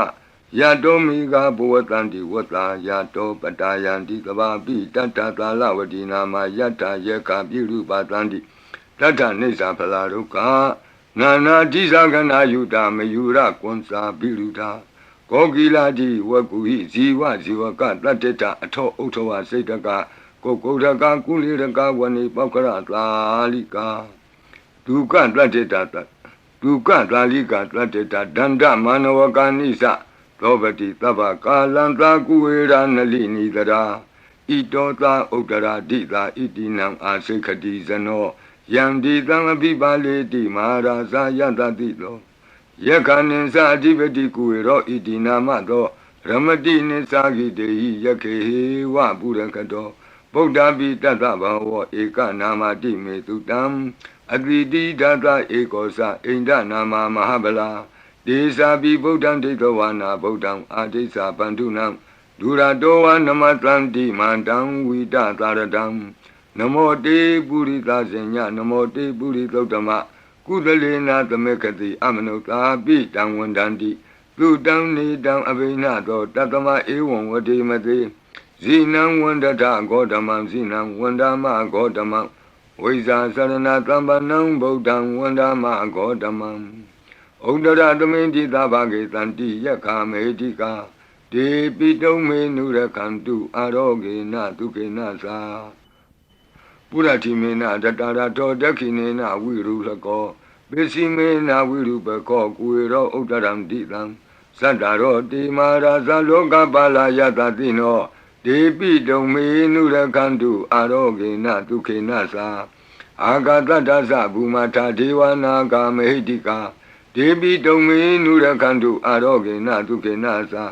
ယတောမိဂဘဝတန္တိဝတ္တာယတောပတာယန္တိကဘာပိတတသာလဝတိနာမယတ္ထယေကပိရုပတန္တိတတ္ထနေသဖလာရုကနာနာတိသကနာယုတာမယုရကွန်စာပိရုတာကောကိလာတိဝကုဟိဇီဝဇီဝကတတ္တတအထောဥထဝစိတ်တကကိုကုဒကကုလိရကဝနိပောက္ခရသာလိကာဒုက္ခတတ္တတဒုက္ခသာလိကာတတ္တတဒန္တမနဝကာနိသသောပတိသဗ္ဗကာလံသာကုဝေရနလိနိတရာဣတောသာဥဒ္ဒရာတိသာဣတိနံအာစိခတိဇနောယံဒီသံအပိပါလေတိမဟာရာဇာယတတိသောယက္ခဏိသအဓိပတိကုဝေရောဣတိနာမသောရမတိနိသဂိတေဟိယခေဟေဝပုရကတောဗုဒ္ဓပိတတဗဝေဧကနာမတိမေတုတံအတိတိဒသဧကောသအိန္ဒနာမမဟာဗလာဒေသာပိဗုဒ္ဓံဒိဋ္ဌဝါနာဗုဒ္ဓံအာဒိသပန္တုနံဒုရတောဝနမတန္တိမန္တံဝိတသာရတံနမောတေပုရိသဇညနမောတေပုရိသုတ္တမကုသလေနာသမေခတိအမနုသာပိတံဝန္တန္တိသူတံနေတံအဘိနသောတတမဧဝံဝတိမတိဇိနံဝန္တထဂေါတမံဇိနံဝန္ဒမဂေါတမံဝိဇာသရဏတံပနံဗုဒ္ဓံဝန္ဒမဂေါတမံဩဒရသမိန်တိသဘာဂေတန္တိယက္ခမေတိကာဒေပိတုံမေနုရခန္တုအာရောဂေနတုကေနသာပုရတိမေနတတရာတောဒက္ခိနေနဝိရုလကောပိစီမေနဝိရုပကောကုဝေရောဥဒ္ဒရံတိတံသတ္တရောတိမာရာဇလောကပါလာယတတိနောဒေပိတုံမေနုရခန္တုအာရောဂေနတုခေနသာအာဂတတ္တသဘူမထာဒေဝနာဂာမေဟိတိကာဒ ဒေပိတုံမေနုရခန္တုအာရောဂေနဒုက္ခေနသာ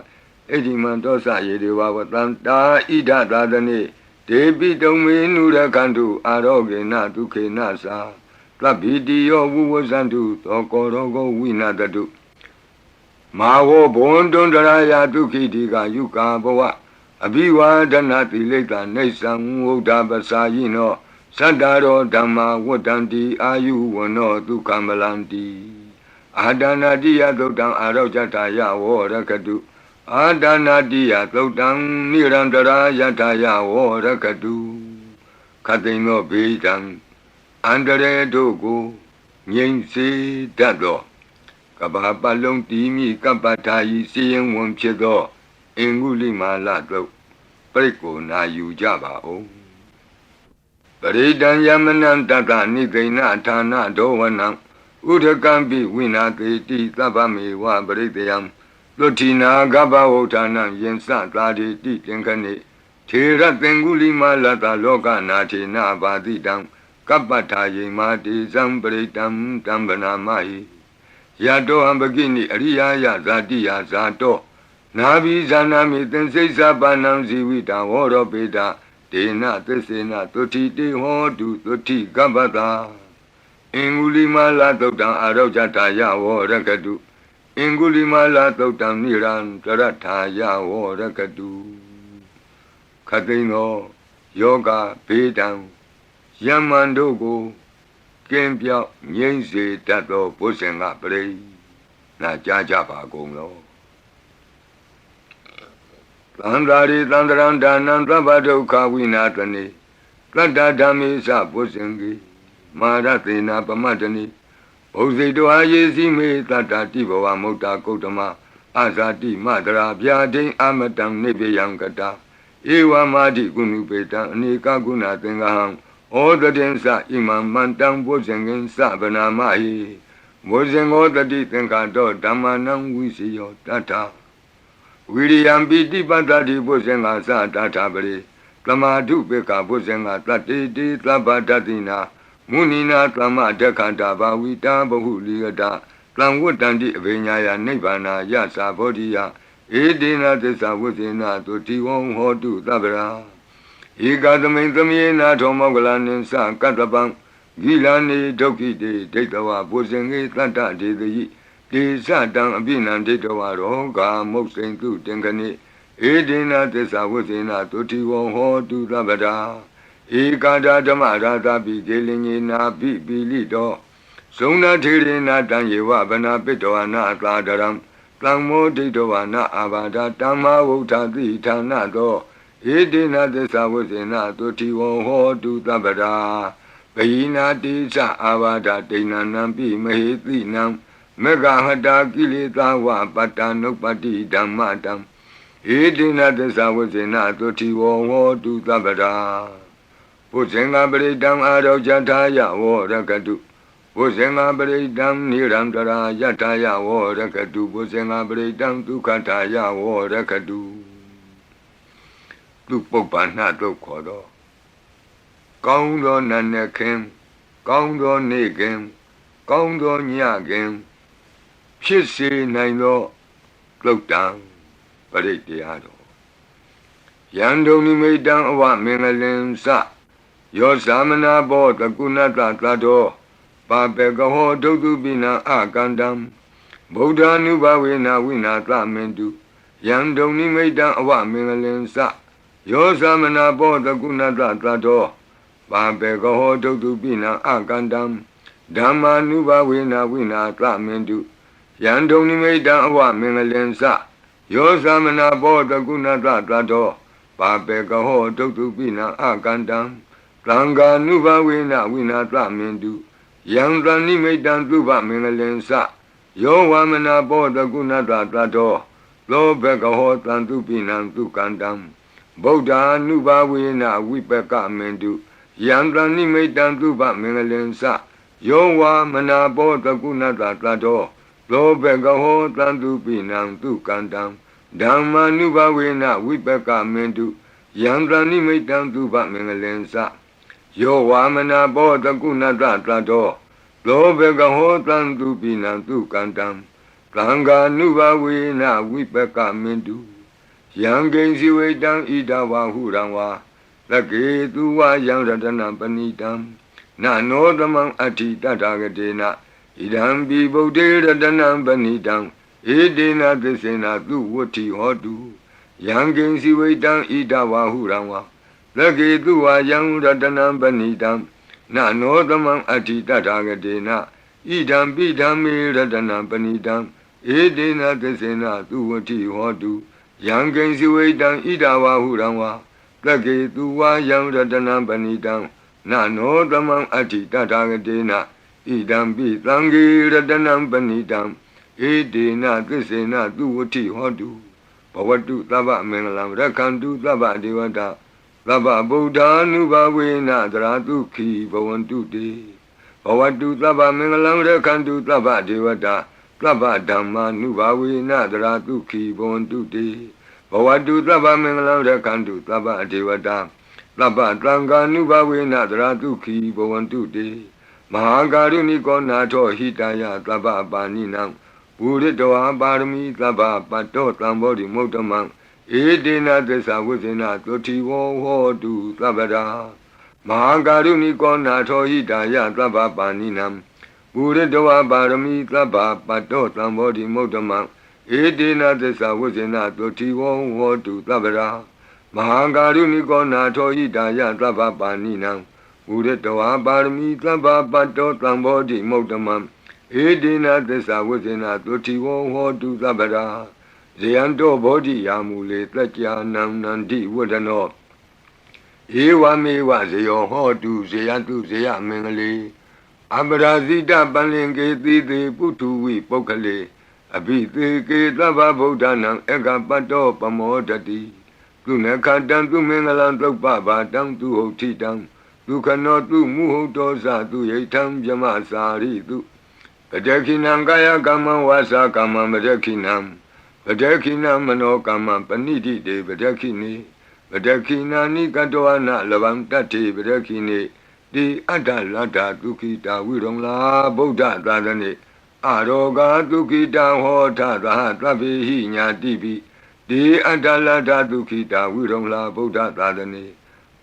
အဒီမံတောစယေဒေဝဝတံတာဣဒသာသနေဒေပိတုံမေနုရခန္တုအာရောဂေနဒုက္ခေနသာသဗ္ဗိတိယောဝုဝဇန္တုသောကောရောဂောဝိနာတတုမာဝောဘွန်တွန်တရာယဒုက္ခိတိကယုကာဘဝအဘိဝါဒနာတိလိတ္တနေသံဝုဒ္ဓပစာယိနောသတ္တရောဓမ္မာဝတ္တံတိအာယုဝနောဒုက္ခမလန္တိအာဒနာတိယသုတ်တံအာရောဇတာယဝောရကတုအာဒနာတိယသုတ်တံနိရန္တရာယထာယဝောရကတုခတိန်သောဘေးတံအန္တရေတို့ကိုငြိမ်စေတတ်သောကဘာပလုံးတီမိကပ္ပထာယီစီရင်ဝန်ဖြစ်သောအင်္ဂုလိမာလသုတ်ပရိကိုနာယူကြပါဦးပရိဒံယမနံတတနိသိဏဌာနဒောဝနံဥဒကံပိဝိနာတိတိသဗ္ဗမေဝပရိတယံသုတိနာကပ္ပဝုဌာနံယင်စသာတိတိသင်္ခဏိထေရသင်္ဂုလိမာလတလောကနာထေနဘာတိတံကပ္ပထာယေမာတိဇံပရိတံတံဗနာမဟိယတောဟံပကိနိအရိယာယဇာတိယဇာတောနာဘိဇာနာမိသင်္စိစ္ဆပါဏံဇီဝိတံဝရောပေတဒေနသစ္စေနသုတိတေဟောတုသုတိကပ္ပတာအင်္ဂုလိမာလသုတ်တံအာရောဇတာယဝောရကတုအင်္ဂုလိမာလသုတ်တံနိရန္တရထာယဝောရကတုခတိန်သောယောဂဘေးတံယမန်တို့ကိုကင်းပြောက်ငြိမ့်စေတတ်သောဘုဇင်ကပရိနာကြားကြပါကုန်လောသန္တာရိသန္တရံဒါနံသဗ္ဗဒုက္ခဝိနာတနိတတ္တဓမ္မေသဘုဇင်ကိမာရသေနာပမတ္တနိဘုဇိတောအာယေစီမေတတ္တတိဘဝမုတ်တာကုတ္တမအာဇာတိမတရာဗျာဒိအမတံနိဗ္ဗယံကတာဧဝမာတိကုဏုပေတံအနေကကုဏသင်္ဃဟံဩတတိသဣမံမန္တံဘုဇင်ကင်သဗနာမဟိဘုဇင်္ဂောတတိသင်္ခါတောဓမ္မနံဝိစီယောတတ္ထဝိရိယံပိတိပတ္တိဘုဇင်္ဂသတတ္ထပရိသမာဓုပေကဘုဇင်္ဂတတ္တိတိသဗ္ဗတတိနာမုနိနာသမဒက္ခန္တာဘာဝိတာဘဟုလိယတာသံဝတ္တန္တိအဘိညာယနိဗ္ဗာနာယသာဘောဓိယဧဒေနသစ္စာဝိဇေနသုတိဝံဟောတုသဗ္ဗရာဧကသမိန်သမေနာထောမောကလနိသကတ္တပံဂိလာနေဒုက္ခိတေဒိဋ္ဌဝဘုဇင်္ဂေတတ္တဒေတိတေသတံအပိနံဒိဋ္ဌဝရောဂာမုတ်စိန်တုတင်ခဏိဧဒေနသစ္စာဝိဇေနသုတိဝံဟောတုသဗ္ဗရာဧကာဒဓမ္မရာသပိကေလင်ညေနာပိပိလိတောဇုံနာထေရေနာတံယေဝဗနာပိတောနာသာဒရံသံမောဒိဋ္ဌဝနာအာဘာဒတမ္မာဝုဋ္ဌတိဌာနတောဧတေနသစ္စာဝိဇေနသုတိဝံဟောတုသဗ္ဗရာဘိနာတိသအာဘာဒဒိဏနံပိမဟေတိနံမေဃဟတာကိလေသာဝပတ္တနုပ္ပတိဓမ္မတံဧတေနသစ္စာဝိဇေနသုတိဝံဟောတုသဗ္ဗရာဘုဇင်္ဂပရိတံအာရောဇထာယဝောရကတုဘုဇင်္ဂပရိတံနိရန္တရာယထာယဝောရကတုဘုဇင်္ဂပရိတံဒုက္ခထာယဝောရကတုသူပုပ္ပန္နတုတ်ခေါ်တော့ကောင်းသောနတ်နဲ့ခင်ကောင်းသောနေ့ခင်ကောင်းသောညခင်ဖြစ်စေနိုင်သောသုတ်တံပရိတရားတော်ယံဒုံနိမိတံအဝမင်္ဂလင်စယောသမနာဘောတကုဏတသတ္တောပါပေကဟောဒုက္တုပိနံအကန္တံဗုဒ္ဓ ानु ဘဝေနဝိနာသမင်တုယံဒုံနိမိတံအဝမင်္ဂလင်စယောသမနာဘောတကုဏတသတ္တောပါပေကဟောဒုက္တုပိနံအကန္တံဓမ္မာနုဘဝေနဝိနာသမင်တုယံဒုံနိမိတံအဝမင်္ဂလင်စယောသမနာဘောတကုဏတသတ္တောပါပေကဟောဒုက္တုပိနံအကန္တံသံဃာနုဘဝေနဝိနာသမင်တုယံသနိမိတံသုဘမင်္ဂလင်စယောဝမနာဘောတကုဏတသတ္တောသောဘကဟောတံသူပိနံသူကန္တံဗုဒ္ဓ ानु ဘဝေနဝိပကမင်တုယံသနိမိတံသုဘမင်္ဂလင်စယောဝမနာဘောတကုဏတသတ္တောသောဘကဟောတံသူပိနံသူကန္တံဓမ္မာနုဘဝေနဝိပကမင်တုယံသနိမိတံသုဘမင်္ဂလင်စယောဝါမနာဘောတကုဏတသတ္တောသ လောဘကဟောတံသူပိနံသူကန္တံသံဃာနုဘဝေနဝိပကမင်တုယံကိဉ္စီဝိတံဣဒဝဟုရံဝါသကေသူဝယံရတနံပဏိတံနနောသမံအဋ္ဌိတတဂတေနဣဒံပိဗုဒ္ဓေရတနံပဏိတံဧတေနသစ္စေနသူဝတ္ထိဟောတုယံကိဉ္စီဝိတံဣဒဝဟုရံဝါသကေသူဝယံရတနံပဏိတံနနောသမံအဋ္ဌိတတဂတေနဣဒံပိဓမ္မေရတနံပဏိတံဧတေနသစ္စေနသူဝတ္ထိဟောတုယံကိဉ္စီဝိတံဣဒဝဟုရံဝါသကေသူဝယံရတနံပဏိတံနနောသမံအဋ္ဌိတတဂတေနဣဒံပိသံဃေရတနံပဏိတံဧတေနသစ္စေနသူဝတ္ထိဟောတုဘဝတုသဗ္ဗမင်္ဂလံရက္ခန္တုသဗ္ဗဒေဝတာသဗ္ဗဗုဒ္ဓ ानु ဘဝေနသရတုခိဘဝန္တုတေဘဝတုသဗ္ဗမင်္ဂလံရက္ခန္တုသဗ္ဗဒေဝတာသဗ္ဗဓမ္မာနုဘဝေနသရတုခိဘဝန္တုတေဘဝတုသဗ္ဗမင်္ဂလံရက္ခန္တုသဗ္ဗဒေဝတာသဗ္ဗသံဃာနုဘဝေနသရတုခိဘဝန္တုတေမဟာကာရုဏိကောနာထောဟိတယသဗ္ဗပါဏိနံပုရိတောပါရမီသဗ္ဗပတ္တောသံဘောဓိမုဒ္ဓမံဧတေနသစ္စာဝိဇ္ဇေနသုတိဝဟောတုသဗ္ဗရာမဟာကာရုဏိကောနာထောဟိတယသဗ္ဗပါဏိနံပုရိတောပါရမီသဗ္ဗပတ္တောသံဘောဓိမုဒ္ဓမံဧတေနသစ္စာဝိဇ္ဇေနသုတိဝဟောတုသဗ္ဗရာမဟာကာရုဏိကောနာထောဟိတယသဗ္ဗပါဏိနံပုရိတောပါရမီသဗ္ဗပတ္တောသံဘောဓိမုဒ္ဓမံဧတေနသစ္စာဝိဇ္ဇေနသုတိဝဟောတုသဗ္ဗရာဇယံတောဘောဓိယာမူလေတက္ကြာနံနန္တိဝဒနောဧဝမေဝဇယောဟောတုဇယတုဇယမင်္ဂလေအပရာဇိတပလင်ကေတိတေပုထုဝိပုဂ္ဂလေအဘိသေကေသဗ္ဗဗုဒ္ဓနံဧကပတ္တောပမောဒတိသူနခတံသူမင်္ဂလံသုပ္ပဘာတံသူဟုတ်ထိတံဒုက္ခနောသူမုဟုတ်တောဇသူယိထံဗြမစာရိတုပတခိနံကာယကမ္မဝါစာကမ္မပတခိနံပတခိနမနောကမ္မပဏိတိတေပတခိနေပတခိနာနိကတောအနလဗံတတ္တိပတခိနေတိအတ္တလတ္တဒုက္ခိတာဝိရုံလာဗုဒ္ဓသာသနေအရောဂဒုက္ခိတံဟောထသာသဗ္ဗေဟိညာတိပိတိအတ္တလတ္တဒုက္ခိတာဝိရုံလာဗုဒ္ဓသာသနေ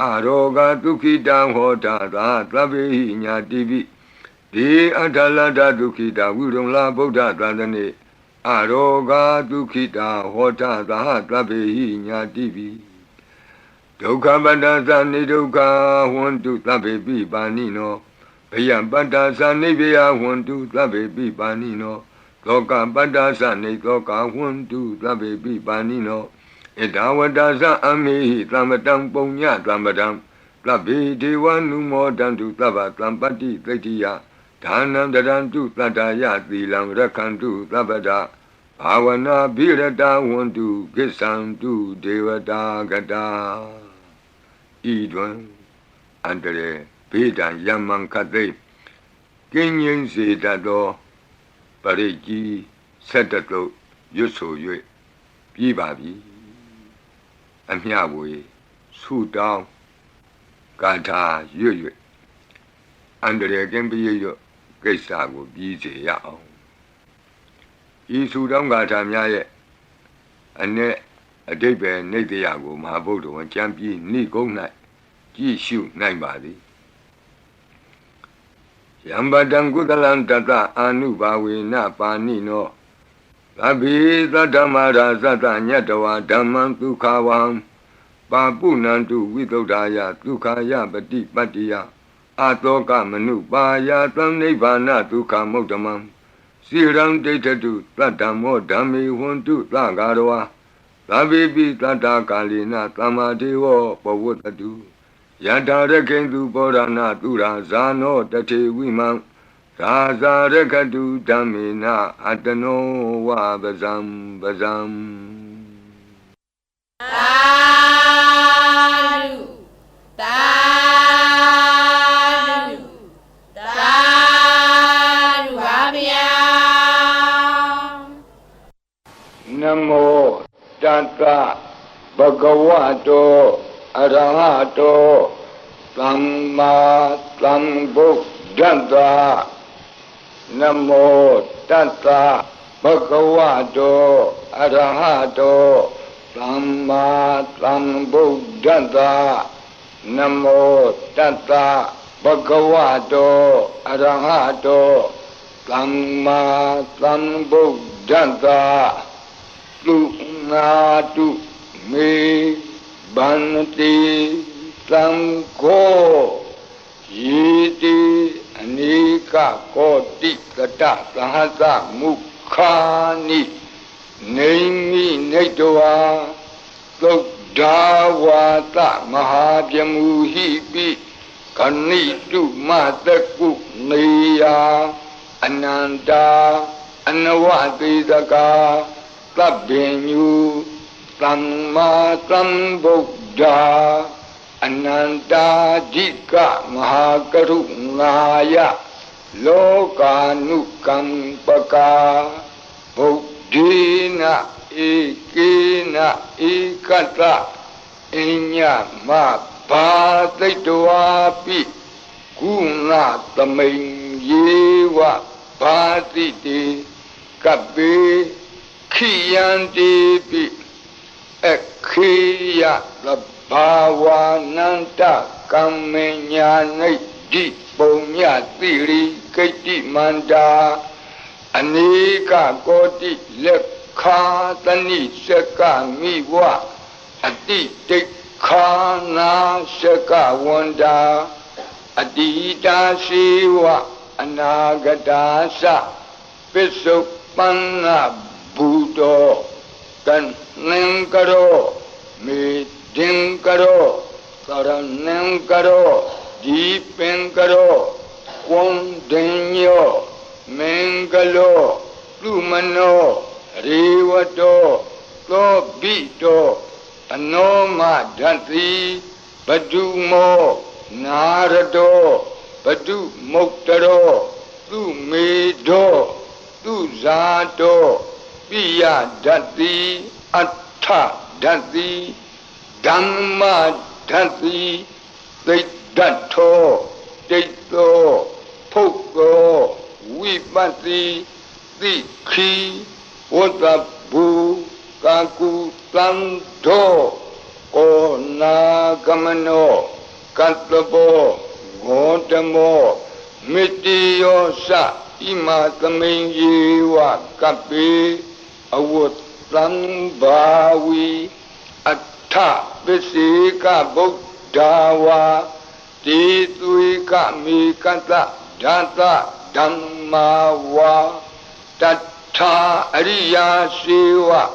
အရောဂဒုက္ခိတံဟောထသာသဗ္ဗေဟိညာတိပိတိအတ္တလတ္တဒုက္ခိတာဝိရုံလာဗုဒ္ဓသာသနေအရောဂဒုက္ခိတာဟောထသာသဗ္ဗေဟိညာတိပိဒုက္ခပတ္တသနိဒုက္ခဟွန္တုသဗ္ဗေပိပါဏိနောဘယံပတ္တသနိဗ္ဗယဟွန္တုသဗ္ဗေပိပါဏိနောသောကပတ္တသနိသောကဟွန္တုသဗ္ဗေပိပါဏိနောဣဒဝတ္တသအမေဟိသမ္ပတံပုညသမ္ပတံသဗ္ဗေဒေဝနုမောတံတုသဗ္ဗသံပတ္တိသိတ္တိယဒါနံတရံတုသတ္တယသီလံရက္ခန္တုသဗ္ဗဒဘာဝနာဘိရတဝန္တုကိစ္ဆံတုဒေဝတာဂတာဤတွင်အန္တရေဘေးဒံယမံခသိကင်းငြိမ်းစေတတ်သောပရိကြီးဆက်တတုရွတ်ဆို၍ပြီးပါပြီအမျှဝေဆုတောင်းကာထာရွတ်၍အန္တရေကင်းပြည့်ရွတ်ကိစ္စကိုပြီးစေရအောင်ဤဆုတောင်းကာထာများရဲ့အ내အဓိပ္ပာယ်နိတ္တယကိုမဟာဗုဒ္ဓဝံကျမ်းပြီးဏိကုံး၌ကြည့်ရှုနိုင်ပါသည်ယံပတံကုသလံတတအာနုဘာဝေနပါဏိနောသဗ္ဗေသတ္တမရာသတ္တညတဝါဓမ္မံဒုက္ခဝံပါပုဏ္ဏံတုဝိသုဒ္ဓာယဒုက္ခယပတိပတ္တိယအာတောကမနုပါယသံနိဗ္ဗာနဒုက္ခမုဒ္ဓမံစိရံဒိဋ္ဌတုသတ္တမောဓမ္မေဟွန္တုသဂါရဝါသဗ္ဗေပိတတ္တကာလိနသမ္မာဒေဝပဝတ္တုယထာရခိန္တုပောရဏသူရာဇာနောတထေဝိမံသာဇာရခတုဓမ္မေနအတနောဝပဇံပဇံသာဓုသာဓုသာဓုပါဗျာနမောတတ္တဘဂဝတောအရဟတောသမ္မာသမ္ဗုဒ္ဓတ္တ Namo Tassa Bhagavato Arahato Samma Sambuddhassa Namo Tassa Bhagavato Arahato Samma Sambuddhassa Lunatu Me Bhanti Sangho Yiti Anika Koti Kata Sahasa Mukhani Naimi Naitwa Sodhavata Mahabhyamuhipi Kanitu Mataku Neya Ananda Anavadidaka Tabbinyu Samma Sambuddha Ananda Jika Mahakarunaya Lokanukampaka Buddhina Ikina Ikata Inya Mabhataitwapi Guna Taming Yewa Bhatiti Kabe Khiyanti Pi Ekhiya Bhavananta Kamenya Di Punya Tiri Keti Manda Anika Koti Lekha Tani Seka Miwa Adi Tekhana Seka Wanda Adita Siwa Anagadasa Pisupana Buddha Kan Nengkaro Meeting Karo Karanam Karo Deepin Karo Kondinyo Mengalo Lumano Rivato Lobito Anoma Dhanti Badumo Narado Badu Moktaro Lumedo Luzato Piya Dhanti Atta Dhanti Dhamma Dhanti Dato Dato Poko Vipati Dikhi Wadabu Kaku Tanto Ona Kamano Katlabo Godamo Mitiyosa Ima Kaminjiwa Kapi Awut Lambawi Atta Visika Buddhawa Tituika Mikata Data Dhammawa Tattha Ariya Siva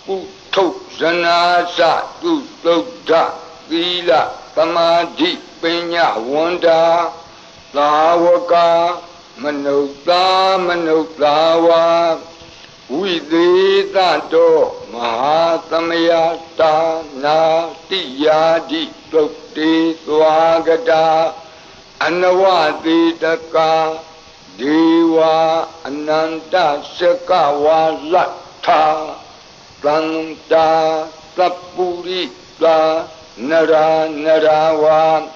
Utto Zanasa Tuttodha Vila Samadhi Pinya Wanda Lavaka Manutawa Viditato Mahasamayata Natiyadi Tukti Swagata Anavaditaka Deva Ananta Sakawa Latha Santa Sapurita Nara Narawa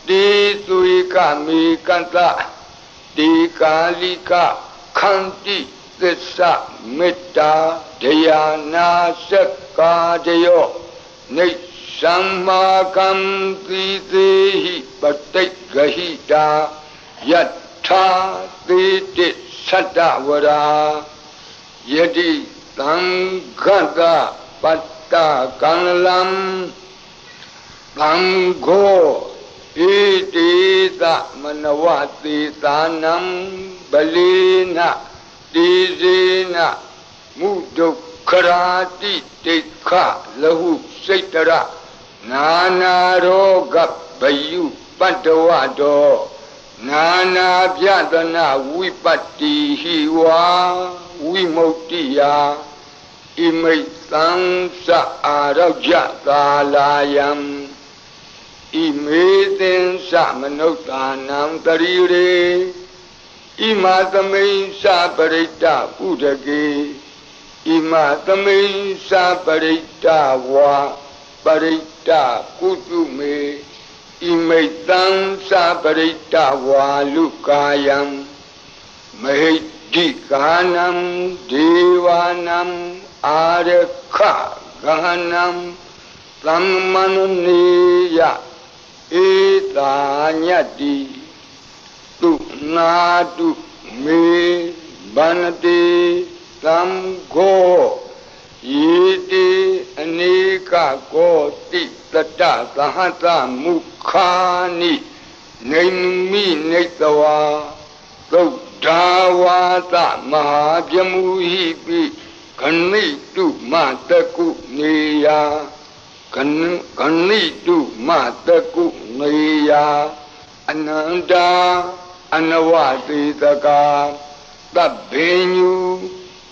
Disuika Mikanta Dikalika Kanti Tissa Metta Dhyana Sakka Dayo Nishammakam Tidehi Patigahita Yatha Titi Sattavara Yadi Tangata Patta Kanalam Tango Itita Manavati Tanam Balina Dizina Mudukharati Tekha Lahu Saitara Nana Roga Bayu Padavado Nana Vyadana Vipati Hiwa Vimotiya Imaitam Sa Araja Talayam Imaitin Sa Manotanam Tarire Imatamain Saparita Udagi Imatamain Saparita Wa Parita Kutume Imaitam Saparita Wa Lukayam မဟိတိကာနံဒေဝနံအာရခဂဟနံသမ္မနနေယဧတာညတ္တိသူနာတုမေဗန္တိသံဃောယေတိအနေကကောတိတတသဟတမုခာနိနေမိနေတဝါသုဒ္ဓဝါသမဟာပြမူဟိပိခဏိတုမတကုနေယခဏိတုမတကုနေယအနန္တာအနဝတိတကာသဗ္ဗညု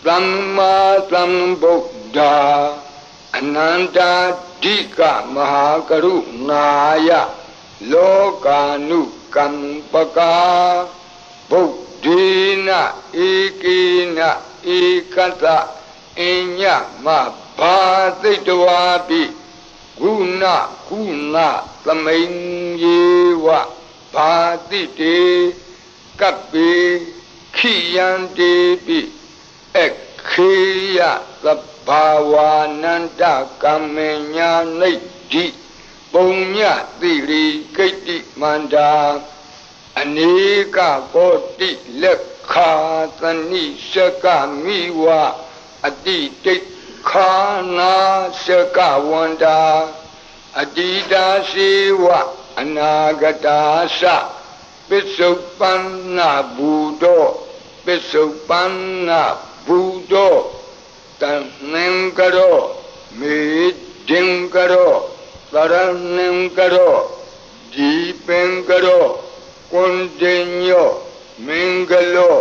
သမ္မာသမ္ဗုဒ္ဓအနန္တာဓိကမဟာကရုဏာယလောကာနုကမ္ပကာဗုဒ္ဓေနဧကေနဧကတအညမဘာသိတဝါပိဂုဏကုဏသမိန်ယေဝဘာတိတေကပ္ပေခိယံတေပိခေယသဗ္ဗဝါနန္တကမ္မညာနိဒ္ဓိပုံညတိရိကိတ္တိမန္တာအနေကကောတိလက်ခာသနိရှကမိဝအတိတိခာနာရှကဝန္တာအတိတာရှိဝအနာဂတာသပစ္စုပန္နဘူတောပစ္စုပန္နဘူတောတဏ္ဏံကရောမေဒင်ကရောသရဏံကရောဒီပင်ကရောကွန်တေညောမင်္ဂလော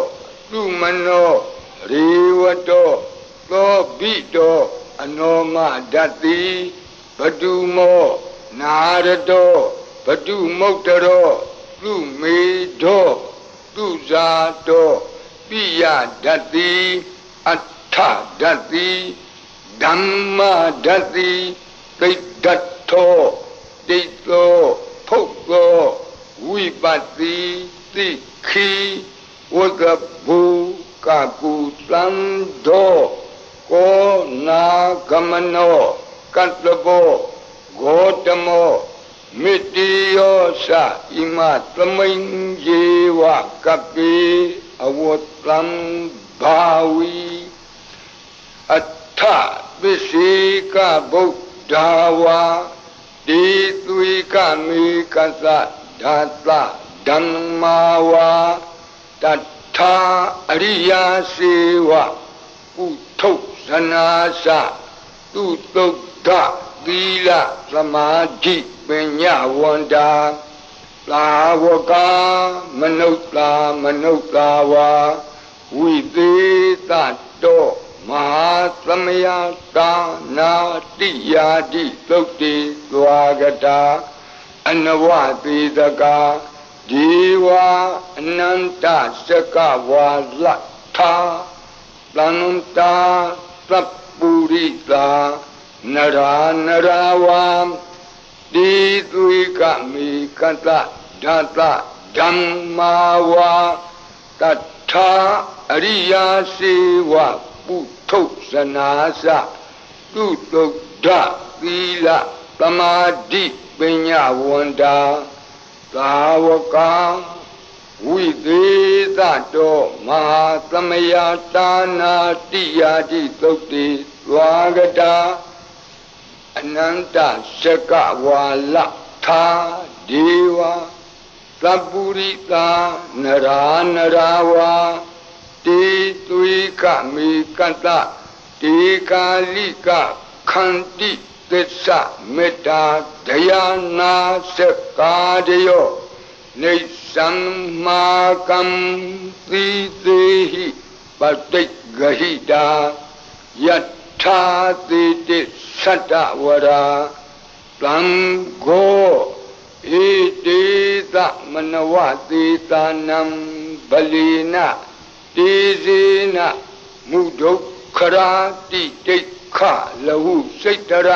သုမနောရေဝတောသောဘိတောအနောမဒတ္တိဘတုမောနာရတောဘတုမုတ်တရောသုမေတောသုဇာတောပိယဒတ္တိအဋ္ဌဒတ္တိဓမ္မဒတ္တိသိတ္တထောတိတ္တောဖုတ်သောဝိပတ္တိသိခိဝကဘူကကုသံသောကောနာဂမနောကတ္တဘောဂေါတမောမိတိယောသဣမသမိန်ယေဝကပိအဝတ္တံဘာဝီအထပစ္စေကဗုဒ္ဓဝါတိသွေကမေကသဓာတဓမ္မာဝါတထာအရိယာစေဝကုထုဇနာသသူတုဒ္ဓသီလသမာဓိပညာဝန္တာသာဝကာမနုဿာမနုဿာဝါဝိသေသတောမဟာသမယတာနာတိယာတိသုတ်တိသွားကတာအနဝတိတကာဒီဝအနန္တစကဝါလထာသန္တာသပ္ပုရိတာနရာနရာဝံတိသွေကမေကတဓာတဓမ္မာဝါတထာအရိယာစေဝပုထုဇနာသသူတုဒ္ဓသီလသမာဓိပညာဝန္တာသာဝကဝိသေသတောမဟာသမယတာနာတိယာတိသုတ်တိသွားကတာအနန္တစကဝါလထာဒေဝသပ္ပုရိတာနရာနရာဝါတေသွေကမေကတတေကာလိကခန္တိသစ္စာမေတ္တာဒယာနာစကာတယောနေသံမာကံသီသေဟိပတိဂဟိတာယထာတိတိသတ္တဝရာသံဃောဣတိသမနဝတိသာနံဗလိနတေဇေနမုဒုက္ခရာတိတိခလဟုစိတ်တရ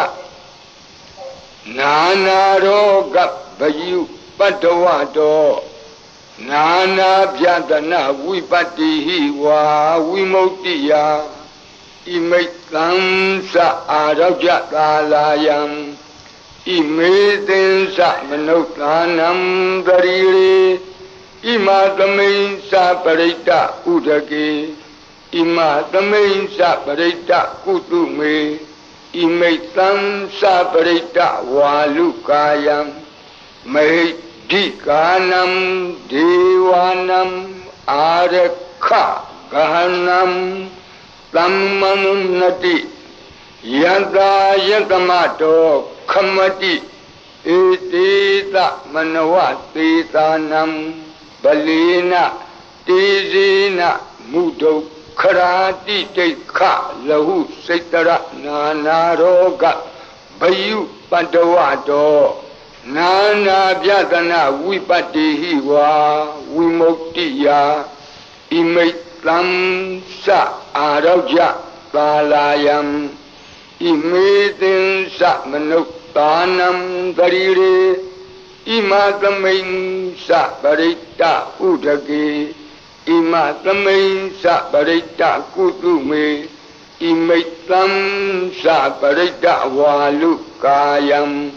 နာနာရောဂဗယုပတ္တဝတော Nana Pyatana Vipati Wa Vimuktiya Imaitansa Arajatalayam Imedensa Manotanam Darire Imatamensa Parita Udake Imatamensa Parita Kutume Imaitansa Parita Walukayam Dikanam Devanam Arakha Gahanam Tammanunati Yada Yadamato Kamati Etita Manawati Tanam Balina Tizina Mudo Karati Teka Lahu Setara Nanaroga Bayu Pandavato Nana Vyatana Vipati Wa Vimuktiya Imaitam Sa Araja Palayam Imaitin Sa Manuktanam Darire Imatamain Sa Parita Udake Imatamain Sa Parita Kutume Imaitam Sa Parita Walukayam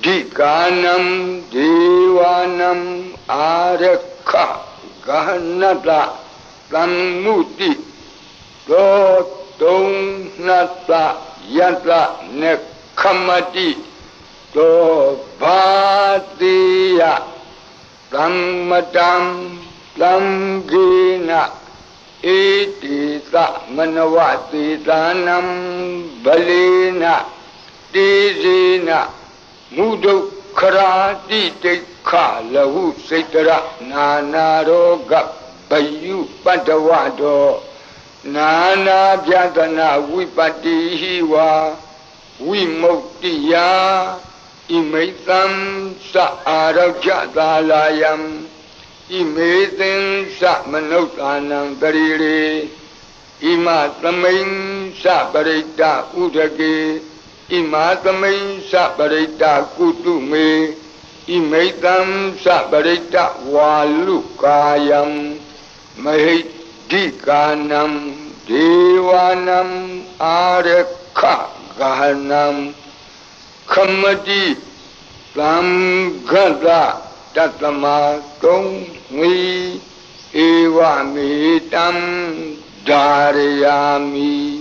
Dikanam Devanam Arakha Gahanata Tammuti Totong Nata Yata Nekamati To Bhatiya Tammatam Tamgina Etita Manavati Tanam Balina Tizina Mudo Karati Tekha Lahu Setara Nana Roga Bayu Pandavado Nana Vyatana Vipati Hiwa Vimuktiya Imaitam Sa Arajatalayam Imaitam Sa Manotanam Darire Imatamain Sa Parita Udake Imatamain Sa Parita Kutume Imaitam Sa Parita Walukayam Dikanam Devanam Arakha Gahanam Kamati Tamgada Tatamatung Mi Evamitam Dharayami